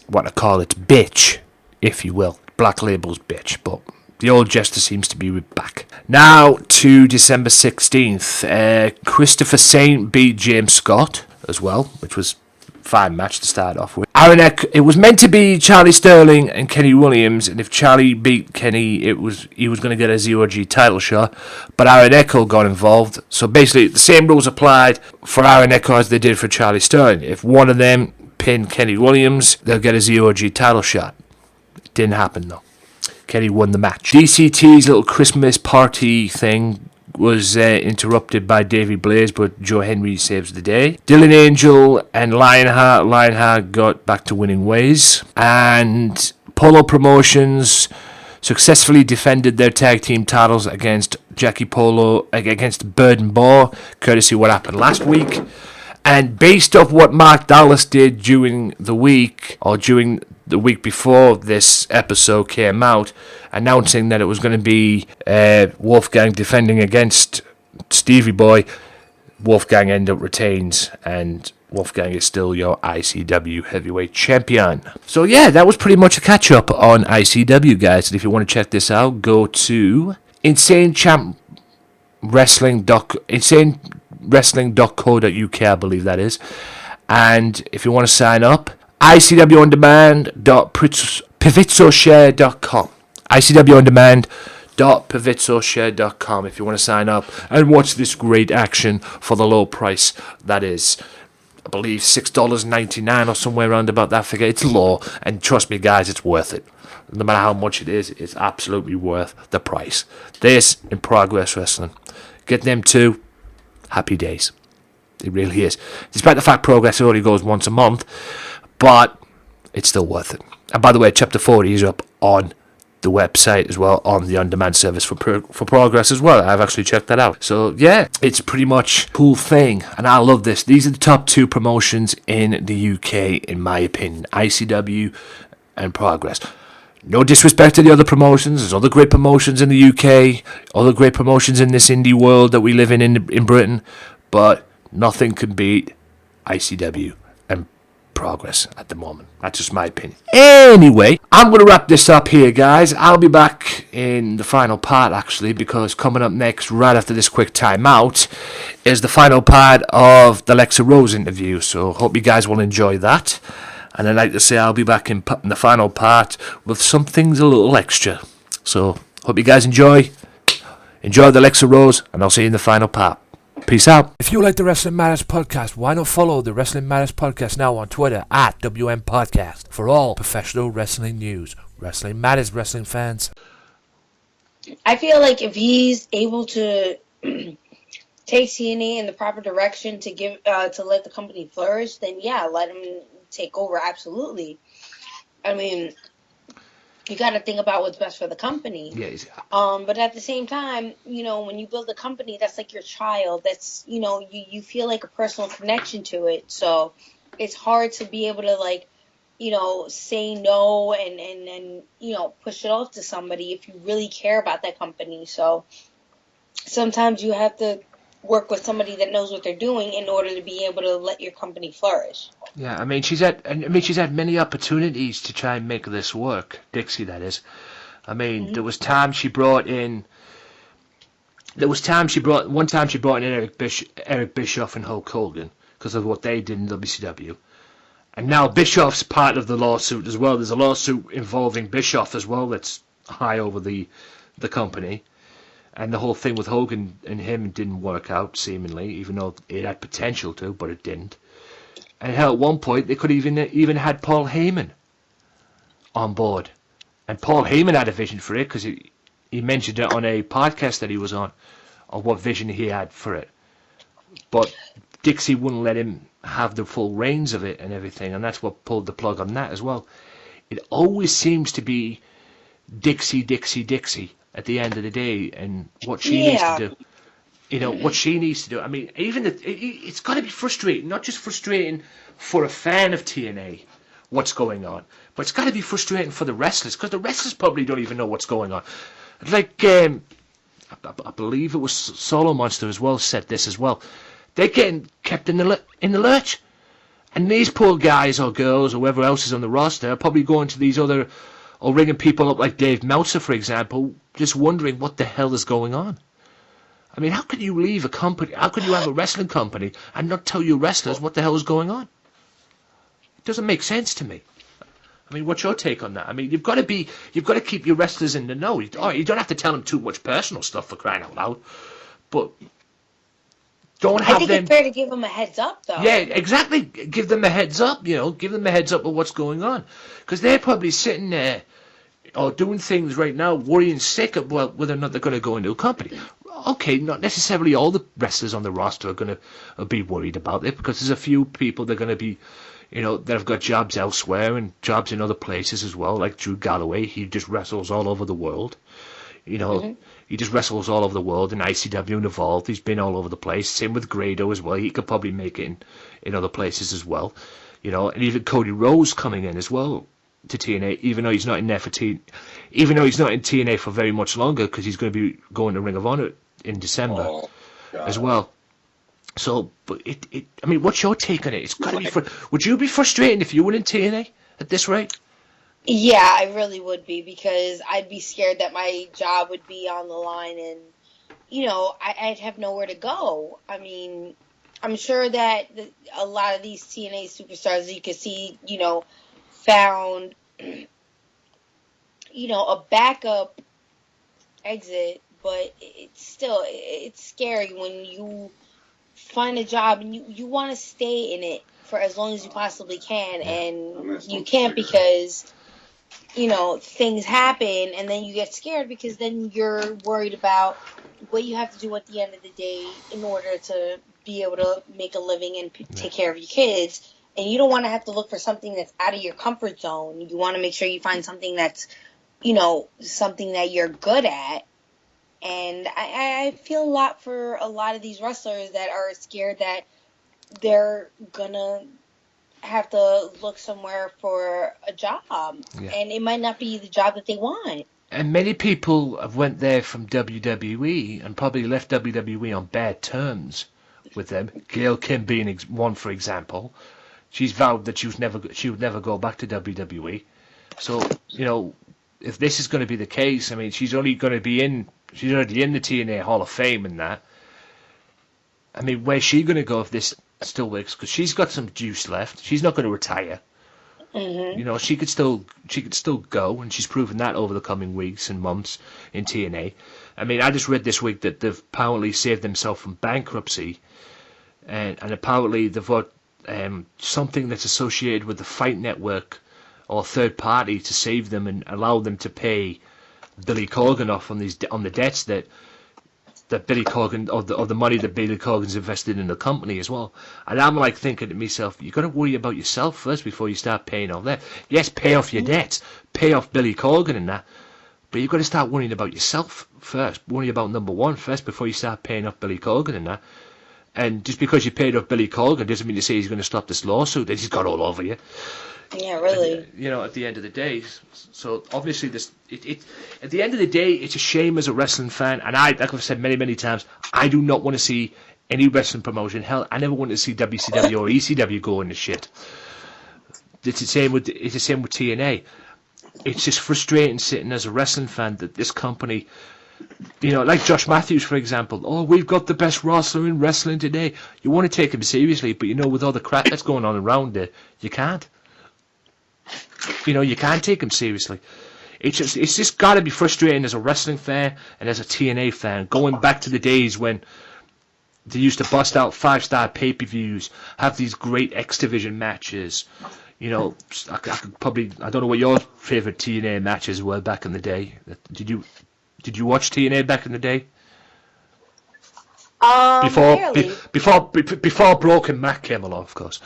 what I call it, bitch, if you will. Black Label's bitch, but the old Jester seems to be back. Now to December 16th. Christopher Saint beat James Scott as well, which was a fine match to start off with. It was meant to be Charlie Sterling and Kenny Williams, and if Charlie beat Kenny, he was going to get a Zero-G title shot, but Aaron Echo got involved. So basically, the same rules applied for Aaron Echo as they did for Charlie Sterling. If one of them pinned Kenny Williams, they'll get a Zero-G title shot. It didn't happen though. Kenny won the match. DCT's little Christmas party thing was interrupted by Davey Blaze, but Joe Henry saves the day. Dylan Angel and Lionheart got back to winning ways. And Polo Promotions successfully defended their tag team titles against Jackie Polo, against Bird and Boar, courtesy of what happened last week. And based off what Mark Dallas did during the week before this episode came out, announcing that it was going to be Wolfgang defending against Stevie Boy, Wolfgang ended up retains, and Wolfgang is still your ICW heavyweight champion. So yeah, that was pretty much a catch up on ICW, guys. And if you want to check this out, go to insanewrestling.co.uk, I believe that is. And if you want to sign up, icwondemand.pivitsoshare.com. icwondemand.pivitsoshare.com if you want to sign up and watch this great action for the low price. That is, I believe, $6.99 or somewhere around about that figure. It's low, and trust me, guys, it's worth it. No matter how much it is, it's absolutely worth the price. This in Progress Wrestling. Get them too. Happy days. It really is. Despite the fact Progress only goes once a month, but it's still worth it. And by the way, Chapter 40 is up on the website as well, on the on-demand service for Progress as well. I've actually checked that out. So yeah, it's pretty much a cool thing, and I love this. These are the top two promotions in the UK, in my opinion. ICW and Progress. No disrespect to the other promotions. There's other great promotions in the UK, other great promotions in this indie world that we live in Britain, but nothing can beat ICW and Progress at the moment. That's just my opinion. Anyway, I'm going to wrap this up here, guys. I'll be back in the final part, actually, because coming up next, right after this quick timeout, is the final part of the Lexa Rose interview. So hope you guys will enjoy that. And I'd like to say I'll be back in the final part with some things a little extra. So hope you guys enjoy. Enjoy the Lexa Rose, and I'll see you in the final part. Peace out. If you like the Wrestling Matters Podcast, why not follow the Wrestling Matters Podcast now on Twitter at WM Podcast for all professional wrestling news. Wrestling Matters, wrestling fans. I feel like if he's able to take TNA in the proper direction to let the company flourish, then yeah, let him take over. Absolutely. I mean, you got to think about what's best for the company. Yeah. But at the same time, when you build a company, that's like your child. That's, you feel like a personal connection to it. So it's hard to be able to say no and push it off to somebody if you really care about that company. So sometimes you have to work with somebody that knows what they're doing in order to be able to let your company flourish. Yeah, she's had many opportunities to try and make this work. Dixie, that is. There was time she brought in. One time she brought in Eric Bischoff and Hulk Hogan because of what they did in WCW. And now Bischoff's part of the lawsuit as well. There's a lawsuit involving Bischoff as well that's high over the company. And the whole thing with Hogan and him didn't work out, seemingly, even though it had potential to, but it didn't. And hell, at one point, they could even had Paul Heyman on board. And Paul Heyman had a vision for it, because he mentioned it on a podcast that he was on what vision he had for it. But Dixie wouldn't let him have the full reins of it and everything, and that's what pulled the plug on that as well. It always seems to be Dixie at the end of the day, and what she needs to do. what she needs to do. I mean, it's got to be frustrating, not just frustrating for a fan of TNA, what's going on, but it's got to be frustrating for the wrestlers, because the wrestlers probably don't even know what's going on. Like, I believe it was Solo Monster as well said this as well. They're getting kept in the lurch, and these poor guys or girls or whoever else is on the roster are probably going to these other, or ringing people up like Dave Meltzer, for example, just wondering what the hell is going on. I mean, how could you leave a company? How could you have a wrestling company and not tell your wrestlers what the hell is going on? It doesn't make sense to me. I mean, what's your take on that? I mean, you've got to keep your wrestlers in the know. You don't have to tell them too much personal stuff, for crying out loud, but don't have them. I think it's fair to give them a heads up, though. Yeah, exactly. Give them a heads up. Give them a heads up of what's going on, because they're probably sitting there or doing things right now, worrying sick about whether or not they're going to go into a company. Okay, not necessarily all the wrestlers on the roster are going to be worried about it, because there's a few people that are going to be, that have got jobs elsewhere and jobs in other places as well, like Drew Galloway. He just wrestles all over the world. He just wrestles all over the world in ICW and Evolved. He's been all over the place. Same with Grado as well. He could probably make it in other places as well. And even Cody Rhodes coming in as well to TNA, even though he's not in there even though he's not in TNA for very much longer, because he's going to be going to Ring of Honor in December as well. So, but I mean, what's your take on it? It's got to be. Would you be frustrated if you were in TNA at this rate? Yeah, I really would be, because I'd be scared that my job would be on the line, and I'd have nowhere to go. I mean, I'm sure that a lot of these TNA superstars you can see, found, a backup exit, but it's scary when you find a job and you want to stay in it for as long as you possibly can, and you can't because, things happen, and then you get scared because then you're worried about what you have to do at the end of the day in order to be able to make a living and take care of your kids. And you don't want to have to look for something that's out of your comfort zone. You want to make sure you find something that's, something that you're good at. And I feel a lot for a lot of these wrestlers that are scared that they're going to have to look somewhere for a job. Yeah. And it might not be the job that they want. And many people have went there from WWE and probably left WWE on bad terms with them. Gail Kim being one, for example. She's vowed that she would never go back to WWE. So, if this is going to be the case, I mean, she's already in the TNA Hall of Fame and that. I mean, where's she going to go if this still works? Because she's got some juice left. She's not going to retire. Mm-hmm. She could still go, and she's proven that over the coming weeks and months in TNA. I mean, I just read this week that they've apparently saved themselves from bankruptcy, and apparently they've got something that's associated with the Fight Network or third party to save them and allow them to pay Billy Corgan off on the debts that Billy Corgan, or the money that Billy Corgan's invested in the company as well. And I'm like thinking to myself, you got to worry about yourself first before you start paying off that. Yes, pay off your debts, pay off Billy Corgan and that, but you've got to start worrying about yourself first. Worry about number one first before you start paying off Billy Corgan and that. And just because you paid off Billy Corgan doesn't mean to say he's going to stop this lawsuit that he's got all over you. Yeah, really. At the end of the day. So obviously, at the end of the day, it's a shame as a wrestling fan. And like I've said many, many times, I do not want to see any wrestling promotion. Hell, I never want to see WCW or ECW go into shit. It's the same with TNA. It's just frustrating sitting as a wrestling fan that this company. Like Josh Matthews, for example. Oh, we've got the best roster in wrestling today. You want to take him seriously, but with all the crap that's going on around it, you can't. You can't take him seriously. It's just got to be frustrating as a wrestling fan and as a TNA fan, going back to the days when they used to bust out 5-star pay-per-views, have these great X Division matches. I don't know what your favorite TNA matches were back in the day. Did you watch TNA back in the day? Before Broken Mac came along, of course.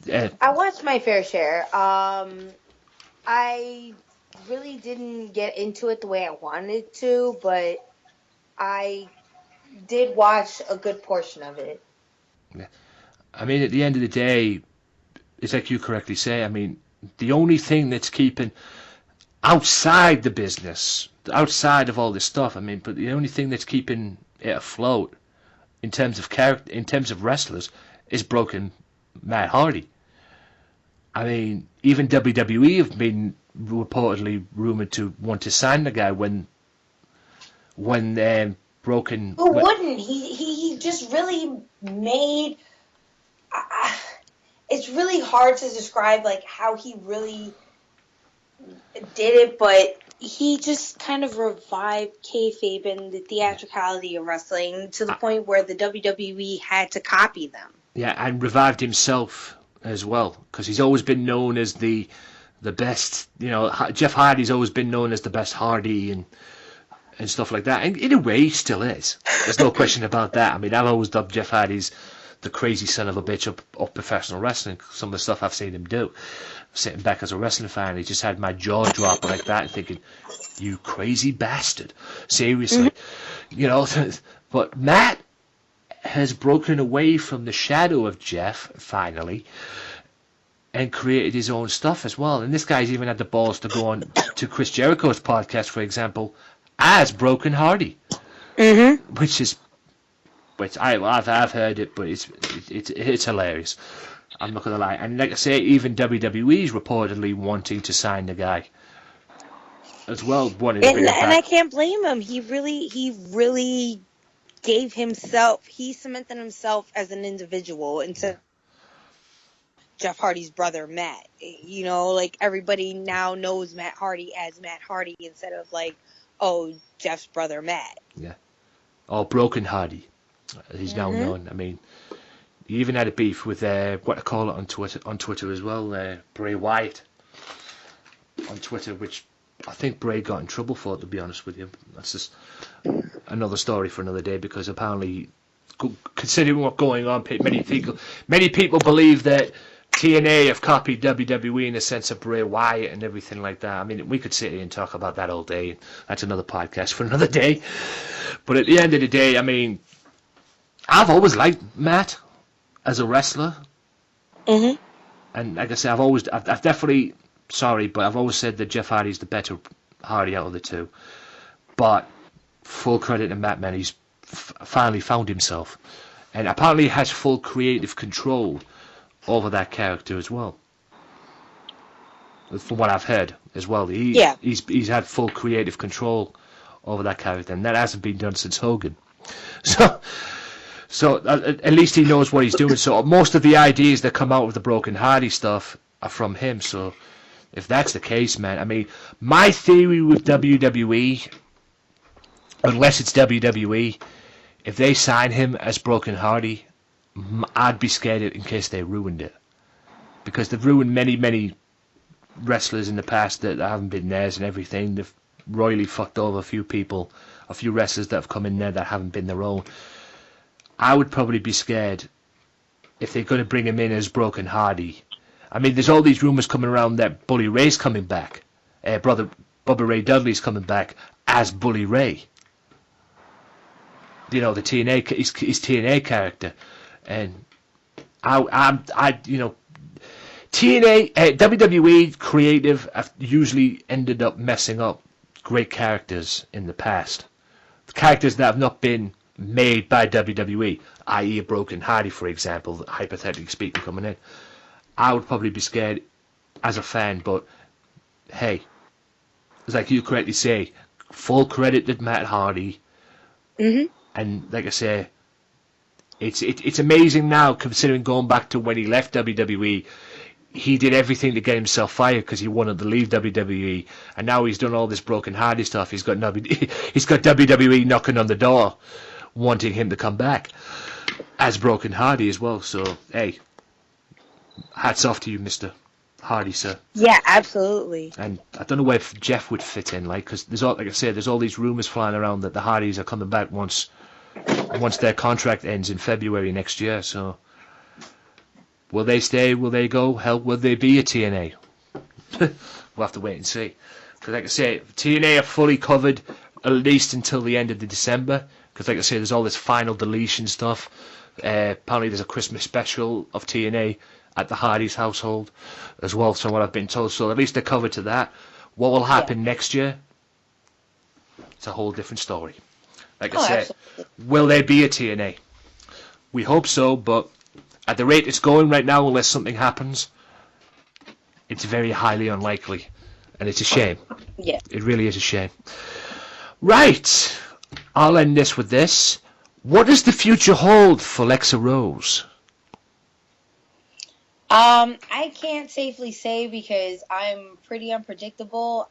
I watched my fair share. I really didn't get into it the way I wanted to, but I did watch a good portion of it. Yeah. I mean, at the end of the day, it's like you correctly say. I mean, the only thing that's keeping outside the business, outside of all this stuff. I mean, but the only thing that's keeping it afloat in terms of character, in terms of wrestlers, is broken Matt Hardy. I mean, even WWE have been reportedly rumored to want to sign the guy when broken. Who wouldn't? He just really made. It's really hard to describe like how he really did it, but he just kind of revived kayfabe and the theatricality of wrestling to the point where the WWE had to copy them. Yeah, and revived himself as well, because he's always been known as the best. You know, Jeff Hardy's always been known as the best Hardy and stuff like that. And in a way, he still is. There's no question about that. I mean, I've always dubbed Jeff Hardy's the crazy son of a bitch of professional wrestling. Some of the stuff I've seen him do. Sitting back as a wrestling fan, he just had my jaw drop like that and thinking, you crazy bastard. Seriously. You know, but Matt has broken away from the shadow of Jeff, finally, and created his own stuff as well. And this guy's even had the balls to go on to Chris Jericho's podcast, for example, as Broken Hardy. Which I've heard it, but it's hilarious. I'm not gonna lie. And like I say, even WWE's reportedly wanting to sign the guy as well. And I can't blame him. He really gave himself. He cemented himself as an individual instead of Jeff Hardy's brother Matt. You know, like everybody now knows Matt Hardy as Matt Hardy instead of like, oh, Jeff's brother Matt. Yeah. Or Broken Hardy. He's now known. I mean, he even had a beef with what I call it on Twitter as well, Bray Wyatt on Twitter, which I think Bray got in trouble for, to be honest with you. That's just another story for another day, because apparently, considering what's going on, many people believe that TNA have copied WWE in the sense of Bray Wyatt and everything like that. I mean, we could sit here and talk about that all day. That's another podcast for another day. But at the end of the day, I mean, I've always liked Matt as a wrestler. And like I said, I've definitely, sorry, but I've always said that Jeff Hardy's the better Hardy out of the two. But full credit to Matt, man, he's finally found himself. And apparently has full creative control over that character as well. From what I've heard as well. He's had full creative control over that character, and that hasn't been done since Hogan. So at least he knows what he's doing. So most of the ideas that come out of the Broken Hardy stuff are from him. So if that's the case, man, I mean, my theory with WWE, unless it's WWE, if they sign him as Broken Hardy, I'd be scared in case they ruined it. Because they've ruined many wrestlers in the past that haven't been theirs and everything. They've royally fucked over a few people, a few wrestlers that have come in there that haven't been their own. I would probably be scared if they're going to bring him in as Broken Hardy. I mean, there's all these rumours coming around that Bully Ray's coming back. Bubba Ray Dudley's coming back as Bully Ray. You know, the TNA, his TNA character. And I you know, TNA, WWE creative have usually ended up messing up great characters in the past. Characters that have not been made by WWE, i.e. a Broken Hardy, for example, hypothetically speaking, coming in. I would probably be scared as a fan, but hey, it's like you correctly say, full credit to Matt Hardy. And like I say, it's amazing now, considering going back to when he left WWE, he did everything to get himself fired because he wanted to leave WWE, and now he's done all this Broken Hardy stuff. He's got WWE knocking on the door, wanting him to come back as Broken Hardy as well. So hey, hats off to you, Mr. Hardy, sir. Yeah, absolutely. And I don't know where Jeff would fit in, like, because there's all, like I said, there's all these rumors flying around that the Hardys are coming back once their contract ends in February next year. So will they stay? Will they go? Hell, will they be a TNA? We'll have to wait and see. Because like I say, TNA are fully covered at least until the end of the December. Because like I say, there's all this final deletion stuff. Apparently there's a Christmas special of TNA at the Hardy's household as well, so what I've been told. So at least they're covered to that. What will happen next year? It's a whole different story. Like I said, will there be a TNA? We hope so, but at the rate it's going right now, unless something happens, it's very highly unlikely. And it's a shame. Yeah. It really is a shame. Right. I'll end this with this. What does the future hold for Lexa Rose? I can't safely say because I'm pretty unpredictable.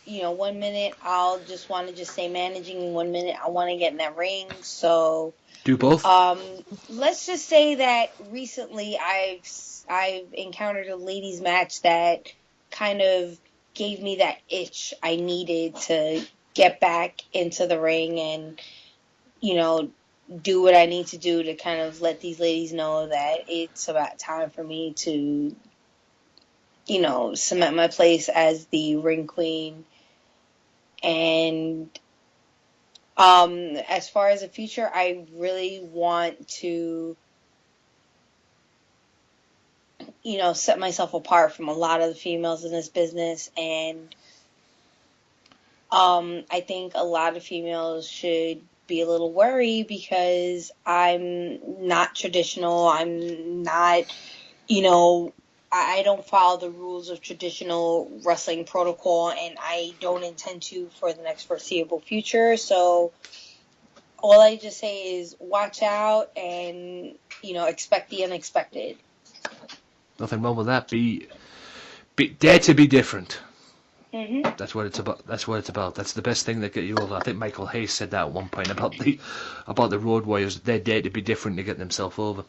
One minute I'll just want to just stay managing, and 1 minute I want to get in that ring. So do both. Let's just say that recently I've encountered a ladies match that kind of gave me that itch I needed to get back into the ring and, do what I need to do to kind of let these ladies know that it's about time for me to, cement my place as the ring queen. And as far as the future, I really want to, set myself apart from a lot of the females in this business. And I think a lot of females should be a little worried because I'm not traditional. I'm not, I don't follow the rules of traditional wrestling protocol, and I don't intend to for the next foreseeable future. So all I just say is watch out and, expect the unexpected. Nothing wrong with that. Be dare to be different. Mm-hmm. That's what it's about. That's the best thing that get you over. I think Michael Hayes said that at one point about the Road Warriors. They dare to be different to get themselves over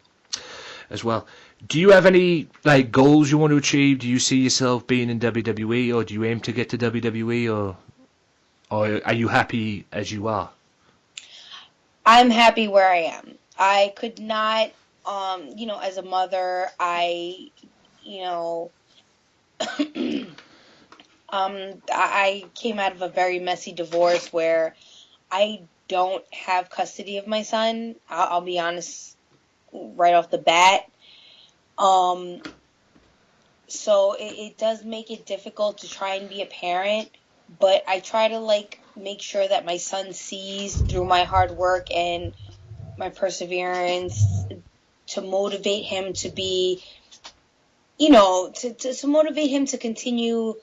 as well. Do you have any goals you want to achieve? Do you see yourself being in WWE, or do you aim to get to WWE, or are you happy as you are? I'm happy where I am. I could not, as a mother, I came out of a very messy divorce where I don't have custody of my son. I'll be honest right off the bat. So it does make it difficult to try and be a parent, but I try to make sure that my son sees through my hard work and my perseverance to motivate him to be, to motivate him to continue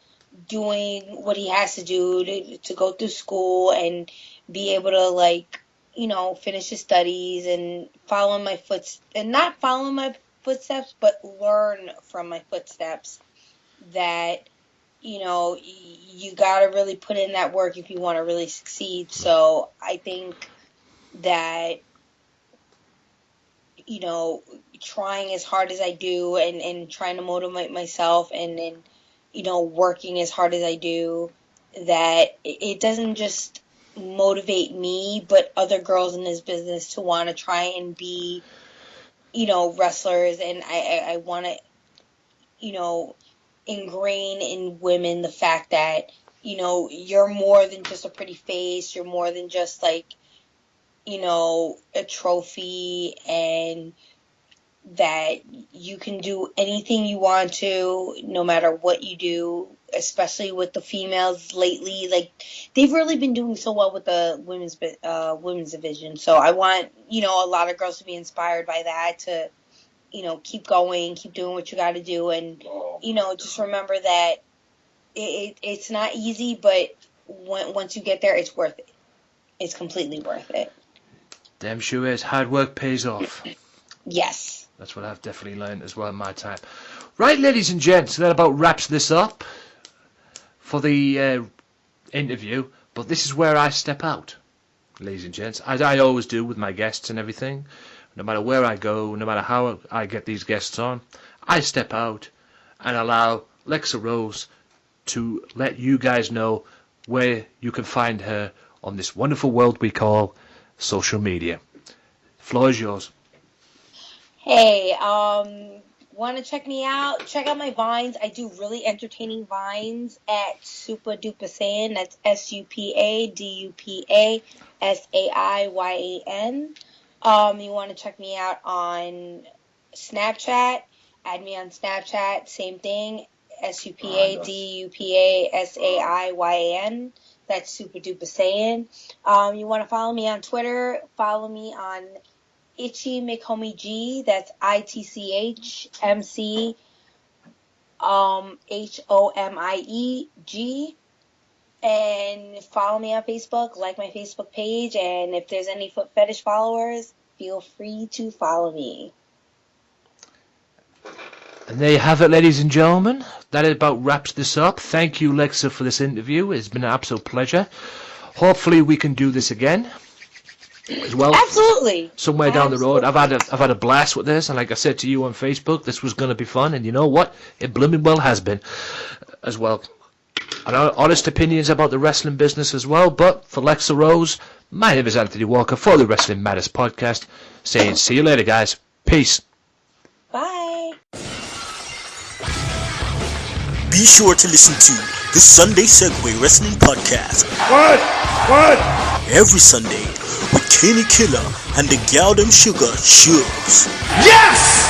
doing what he has to do to go through school and be able to finish his studies and follow my not follow my footsteps, but learn from my footsteps that, you gotta really put in that work if you want to really succeed. So I think that, trying as hard as I do and trying to motivate myself and working as hard as I do, that it doesn't just motivate me, but other girls in this business to want to try and be, wrestlers. And I want to, ingrain in women the fact that, you're more than just a pretty face. You're more than just a trophy, and that you can do anything you want to, no matter what you do, especially with the females lately. They've really been doing so well with the women's division. So I want, a lot of girls to be inspired by that, to, keep going, keep doing what you got to do. And, just remember that it's not easy, but once you get there, it's worth it. It's completely worth it. Damn sure is. Hard work pays off. Yes. That's what I've definitely learned as well in my time. Right, ladies and gents, that about wraps this up for the interview. But this is where I step out, ladies and gents, as I always do with my guests and everything. No matter where I go, no matter how I get these guests on, I step out and allow Lexa Rose to let you guys know where you can find her on this wonderful world we call social media. Floor is yours. Hey, Want to check me out? Check out my Vines. I do really entertaining Vines at Super Duper Saiyan. That's SupaDupaSaiyan. You want to check me out on Snapchat? Add me on Snapchat. Same thing. SupaDupaSaiyan. That's Super Duper Saiyan. You want to follow me on Twitter? Follow me on Itchy McHomie G. That's ITCHMC HOMIEG. And follow me on Facebook. Like my Facebook page. And if there's any foot fetish followers, feel free to follow me. And there you have it, ladies and gentlemen. That about wraps this up. Thank you, Lexa, for this interview. It's been an absolute pleasure. Hopefully we can do this again as well. Absolutely. Somewhere down the road. I've had a blast with this, and like I said to you on Facebook, this was going to be fun, and you know what? It blooming well has been as well. And our honest opinions about the wrestling business as well. But for Lexa Rose, my name is Anthony Walker for the Wrestling Matters podcast, saying see you later, guys. Peace. Bye. Be sure to listen to the Sunday Segway Wrestling Podcast. What? Every Sunday with Kinny Killer and the Galdem Sugar Shubs. Yes!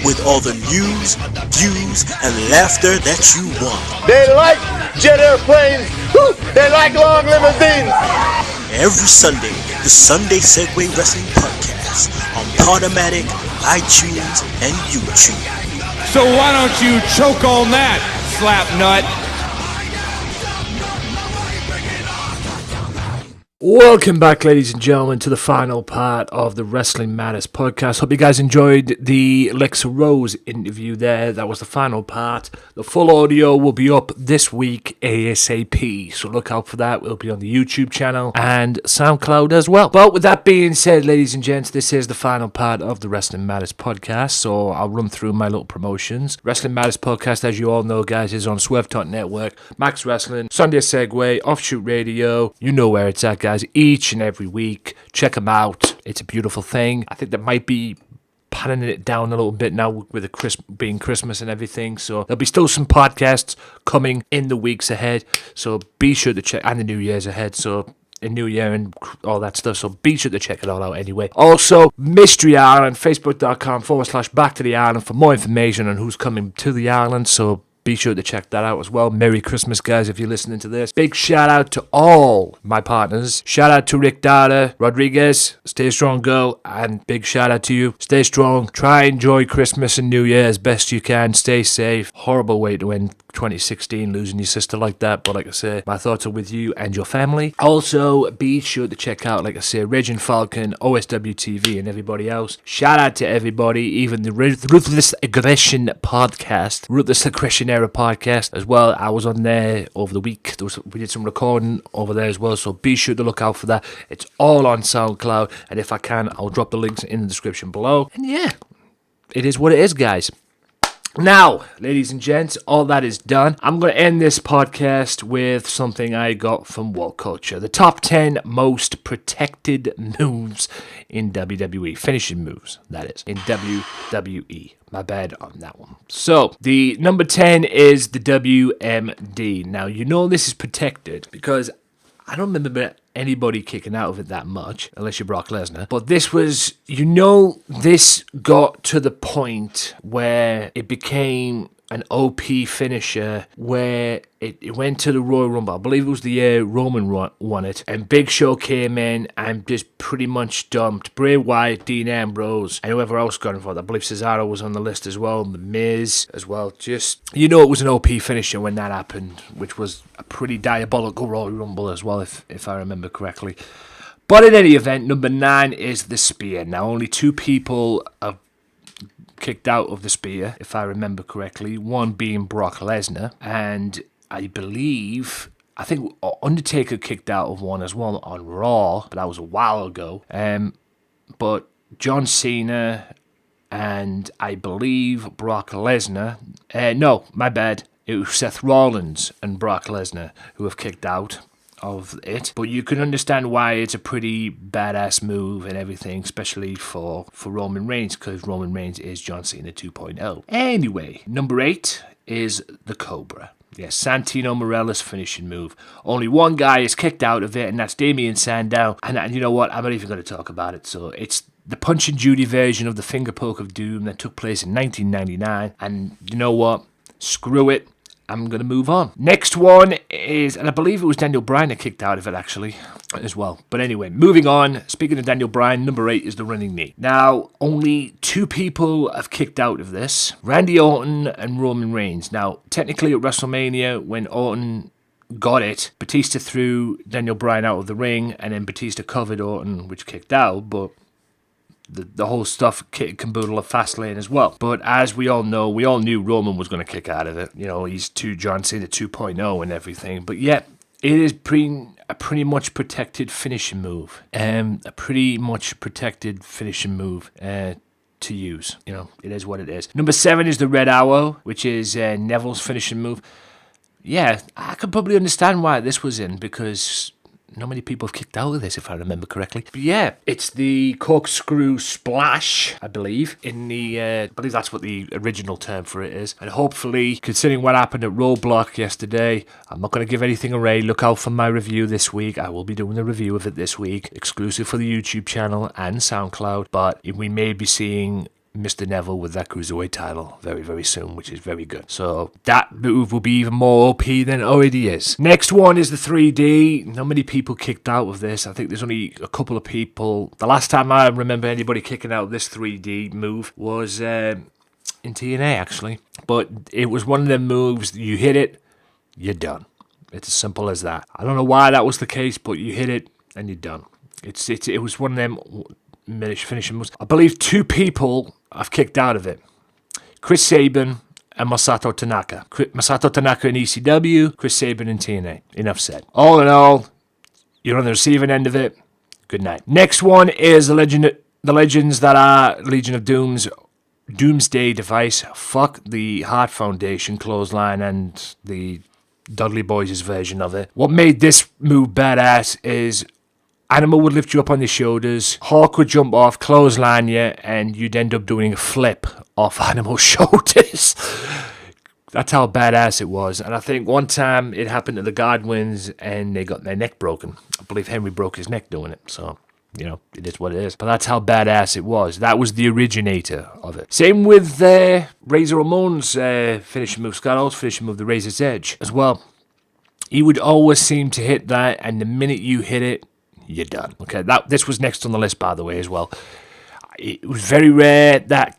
With all the news, views, and laughter that you want. They like jet airplanes. Woo! They like long limousines. Every Sunday, the Sunday Segway Wrestling Podcast on Podomatic, iTunes, and YouTube. So why don't you choke on that, slap nut? Welcome back, ladies and gentlemen, to the final part of the Wrestling Matters podcast. Hope you guys enjoyed the Lexa Rose interview there. That was the final part. The full audio will be up this week ASAP, so look out for that. It'll be on the YouTube channel and SoundCloud as well. But with that being said, ladies and gents, this is the final part of the Wrestling Matters podcast, so I'll run through my little promotions. Wrestling Matters podcast, as you all know, guys, is on Swerve Network, Max Wrestling, Sunday Segway, Offshoot Radio. You know where it's at, guys. Each and every week, check them out. It's a beautiful thing. I think they might be patting it down a little bit now with the being Christmas and everything, so there'll be still some podcasts coming in the weeks ahead, so be sure to check, and the New Year's ahead, so in New Year and all that stuff, so be sure to check it all out anyway. Also, Mystery Island, facebook.com/back to the island for more information on who's coming to the island, so be sure to check that out as well. Merry Christmas, guys, if you're listening to this. Big shout out to all my partners. Shout out to Rick Dada, Rodriguez, stay strong, girl, and big shout out to you. Stay strong. Try and enjoy Christmas and New Year as best you can. Stay safe. Horrible way to end 2016, losing your sister like that, but like I say, my thoughts are with you and your family. Also, be sure to check out, like I say, Raging Falcon, OSW TV, and everybody else. Shout out to everybody, even the Ruthless Aggression podcast, Ruthless Aggression Era podcast as well. I was on there over the week. We did some recording over there as well, so be sure to look out for that. It's all on SoundCloud, and if I can, I'll drop the links in the description below. And yeah, it is what it is, guys. Now, ladies and gents, all that is done. I'm going to end this podcast with something I got from What Culture. The top 10 most protected moves in WWE. Finishing moves, that is, in WWE. My bad on that one. So, the number 10 is the WMD. Now, you know this is protected because I don't remember anybody kicking out of it that much, unless you're Brock Lesnar. But this was, this got to the point where it became an OP finisher, where it went to the Royal Rumble. I believe it was the year Roman won it, and Big Show came in and just pretty much dumped Bray Wyatt, Dean Ambrose, and whoever else got involved. I believe Cesaro was on the list as well, The Miz as well. Just, it was an OP finisher when that happened, which was a pretty diabolical Royal Rumble as well, if I remember correctly. But in any event, number 9 is the Spear. Now, only 2 people have kicked out of the Spear, if I remember correctly, one being Brock Lesnar, and I think Undertaker kicked out of one as well on Raw, but that was a while ago. But John Cena and I believe Brock Lesnar, no, my bad, it was Seth Rollins and Brock Lesnar who have kicked out of it, but you can understand why it's a pretty badass move and everything, especially for Roman Reigns, because Roman Reigns is John Cena 2.0. Anyway, number 8 is the Cobra. Yes, Santino Marella's finishing move. Only one guy is kicked out of it, and that's Damien Sandow. And you know what? I'm not even going to talk about it. So it's the Punch and Judy version of the Finger Poke of Doom that took place in 1999. And you know what? Screw it. I'm going to move on. Next one is, and I believe it was Daniel Bryan that kicked out of it actually as well. But anyway, moving on. Speaking of Daniel Bryan, number 8 is the running knee. Now, only 2 people have kicked out of this. Randy Orton and Roman Reigns. Now, technically at WrestleMania, when Orton got it, Batista threw Daniel Bryan out of the ring, and then Batista covered Orton, which kicked out, but the whole stuff kit and caboodle of Fastlane as well. But as we all know, we all knew Roman was going to kick out of it. You know, he's John Cena 2.0 and everything. But yeah, it is a pretty much protected finishing move. A pretty much protected finishing move to use. You know, it is what it is. Number 7 is the Red Arrow, which is Neville's finishing move. Yeah, I could probably understand why this was in, because not many people have kicked out of this, if I remember correctly. But yeah, it's the corkscrew splash, I believe. I believe that's what the original term for it is. And hopefully, considering what happened at Roadblock yesterday, I'm not going to give anything away. Look out for my review this week. I will be doing a review of it this week, exclusive for the YouTube channel and SoundCloud. But we may be seeing Mr. Neville with that Cruiserweight title very, very soon, which is very good. So that move will be even more OP than it already is. Next one is the 3D. Not many people kicked out of this. I think there's only a couple of people. The last time I remember anybody kicking out of this 3D move was in TNA, actually. But it was one of them moves, you hit it, you're done. It's as simple as that. I don't know why that was the case, but you hit it and you're done. It was one of them finishing moves. I believe 2 people have kicked out of it. Chris Sabin and Masato Tanaka. Masato Tanaka in ECW, Chris Sabin in TNA. Enough said. All in all, you're on the receiving end of it. Good night. Next one is the legends that are Legion of Doom's Doomsday device. Fuck the Hart Foundation clothesline and the Dudley Boys' version of it. What made this move badass is Animal would lift you up on the shoulders, Hawk would jump off, clothesline you, and you'd end up doing a flip off Animal's shoulders. That's how badass it was. And I think one time it happened to the Godwins and they got their neck broken. I believe Henry broke his neck doing it. So, you know, it is what it is. But that's how badass it was. That was the originator of it. Same with Razor Ramon's finishing move, Scott Hall's finishing move, the Razor's Edge as well. He would always seem to hit that, and the minute you hit it, you're done. Okay, this was next on the list, by the way, as well. It was very rare that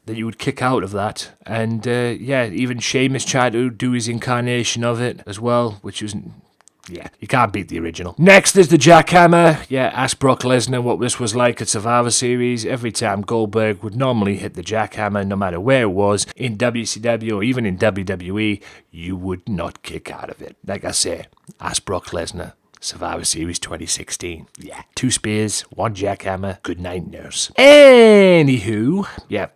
you would kick out of that. And yeah, even Sheamus tried to do his incarnation of it as well, which was, yeah, you can't beat the original. Next is the Jackhammer. Yeah, ask Brock Lesnar what this was like at Survivor Series. Every time Goldberg would normally hit the Jackhammer, no matter where it was, in WCW or even in WWE, you would not kick out of it. Like I say, ask Brock Lesnar. Survivor Series 2016. Yeah. 2 spears, 1 jackhammer. Good night, nurse. Anywho, yeah.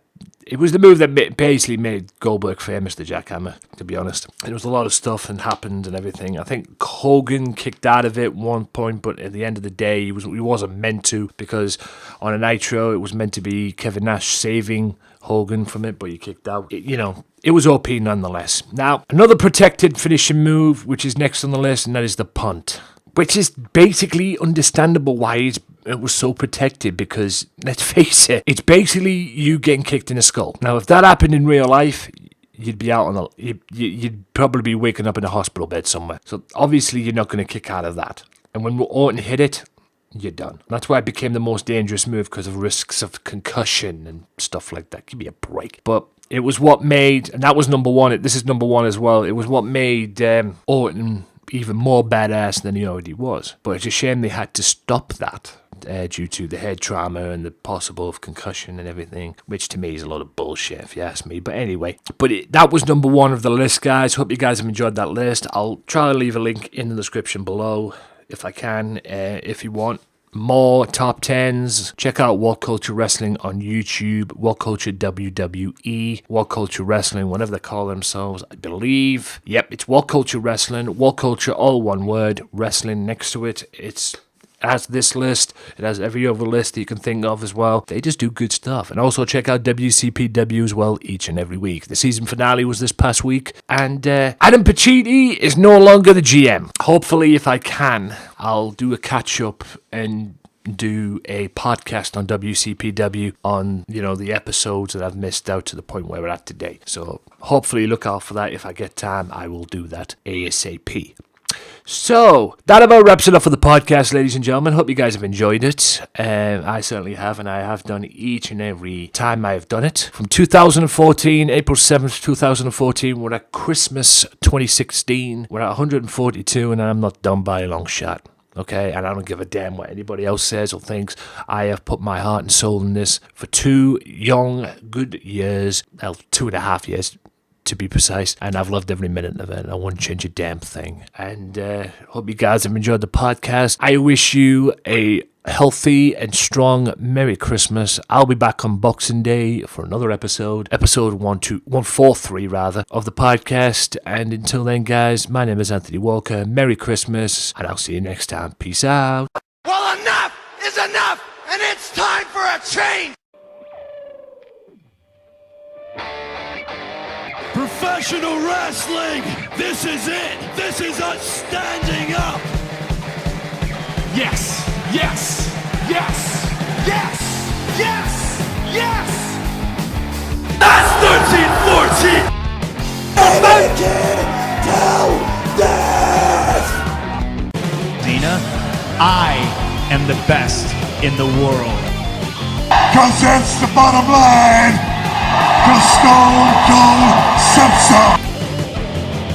It was the move that basically made Goldberg famous, the jackhammer, to be honest. And there was a lot of stuff and happened and everything. I think Hogan kicked out of it at one point, but at the end of the day, he wasn't meant to, because on a Nitro, it was meant to be Kevin Nash saving Hogan from it, but he kicked out. It was OP nonetheless. Now, another protected finishing move, which is next on the list, and that is the punt. Which is basically understandable why it was so protected, because, let's face it, it's basically you getting kicked in the skull. Now, if that happened in real life, you'd be out on you'd probably be waking up in a hospital bed somewhere. So, obviously, you're not going to kick out of that. And when Orton hit it, you're done. That's why it became the most dangerous move, because of risks of concussion and stuff like that. Give me a break. But it was what made, and that was number 1. This is number 1 as well. It was what made Orton even more badass than he already was. But it's a shame they had to stop that due to the head trauma and the possible of concussion and everything, which to me is a lot of bullshit if you ask me. But anyway, that was number 1 of the list, guys. Hope you guys have enjoyed that list. I'll try to leave a link in the description below if I can, if you want more top 10s, check out What Culture Wrestling on YouTube, What Culture WWE, What Culture Wrestling, whatever they call themselves, I believe. Yep, it's What Culture Wrestling, What Culture, all one word, wrestling next to it. It has this list. It has every other list that you can think of as well. They just do good stuff. And also check out WCPW as well each and every week. The season finale was this past week. And Adam Pacitti is no longer the GM. Hopefully, if I can, I'll do a catch-up and do a podcast on WCPW on, the episodes that I've missed out to the point where we're at today. So hopefully look out for that. If I get time, I will do that ASAP. So, that about wraps it up for the podcast, ladies and gentlemen. Hope you guys have enjoyed it. I certainly have, and I have done each and every time I have done it. From 2014, April 7th, 2014, we're at Christmas 2016. We're at 142, and I'm not done by a long shot. Okay, and I don't give a damn what anybody else says or thinks. I have put my heart and soul in this for 2 young, good years. Well, 2.5 years. To be precise, and I've loved every minute of it, and I won't change a damn thing. And hope you guys have enjoyed the podcast. I wish you a healthy and strong Merry Christmas. I'll be back on Boxing Day for another episode 143 rather, of the podcast. And until then, guys, my name is Anthony Walker. Merry Christmas, and I'll see you next time. Peace out. Well, enough is enough, and it's time for a change. Professional wrestling! This is it! This is us standing up! Yes! Yes! Yes! Yes! Yes! Yes! That's 13-14! Cena, I am the best in the world. Cause that's the bottom line. Cause Stone Cold said so.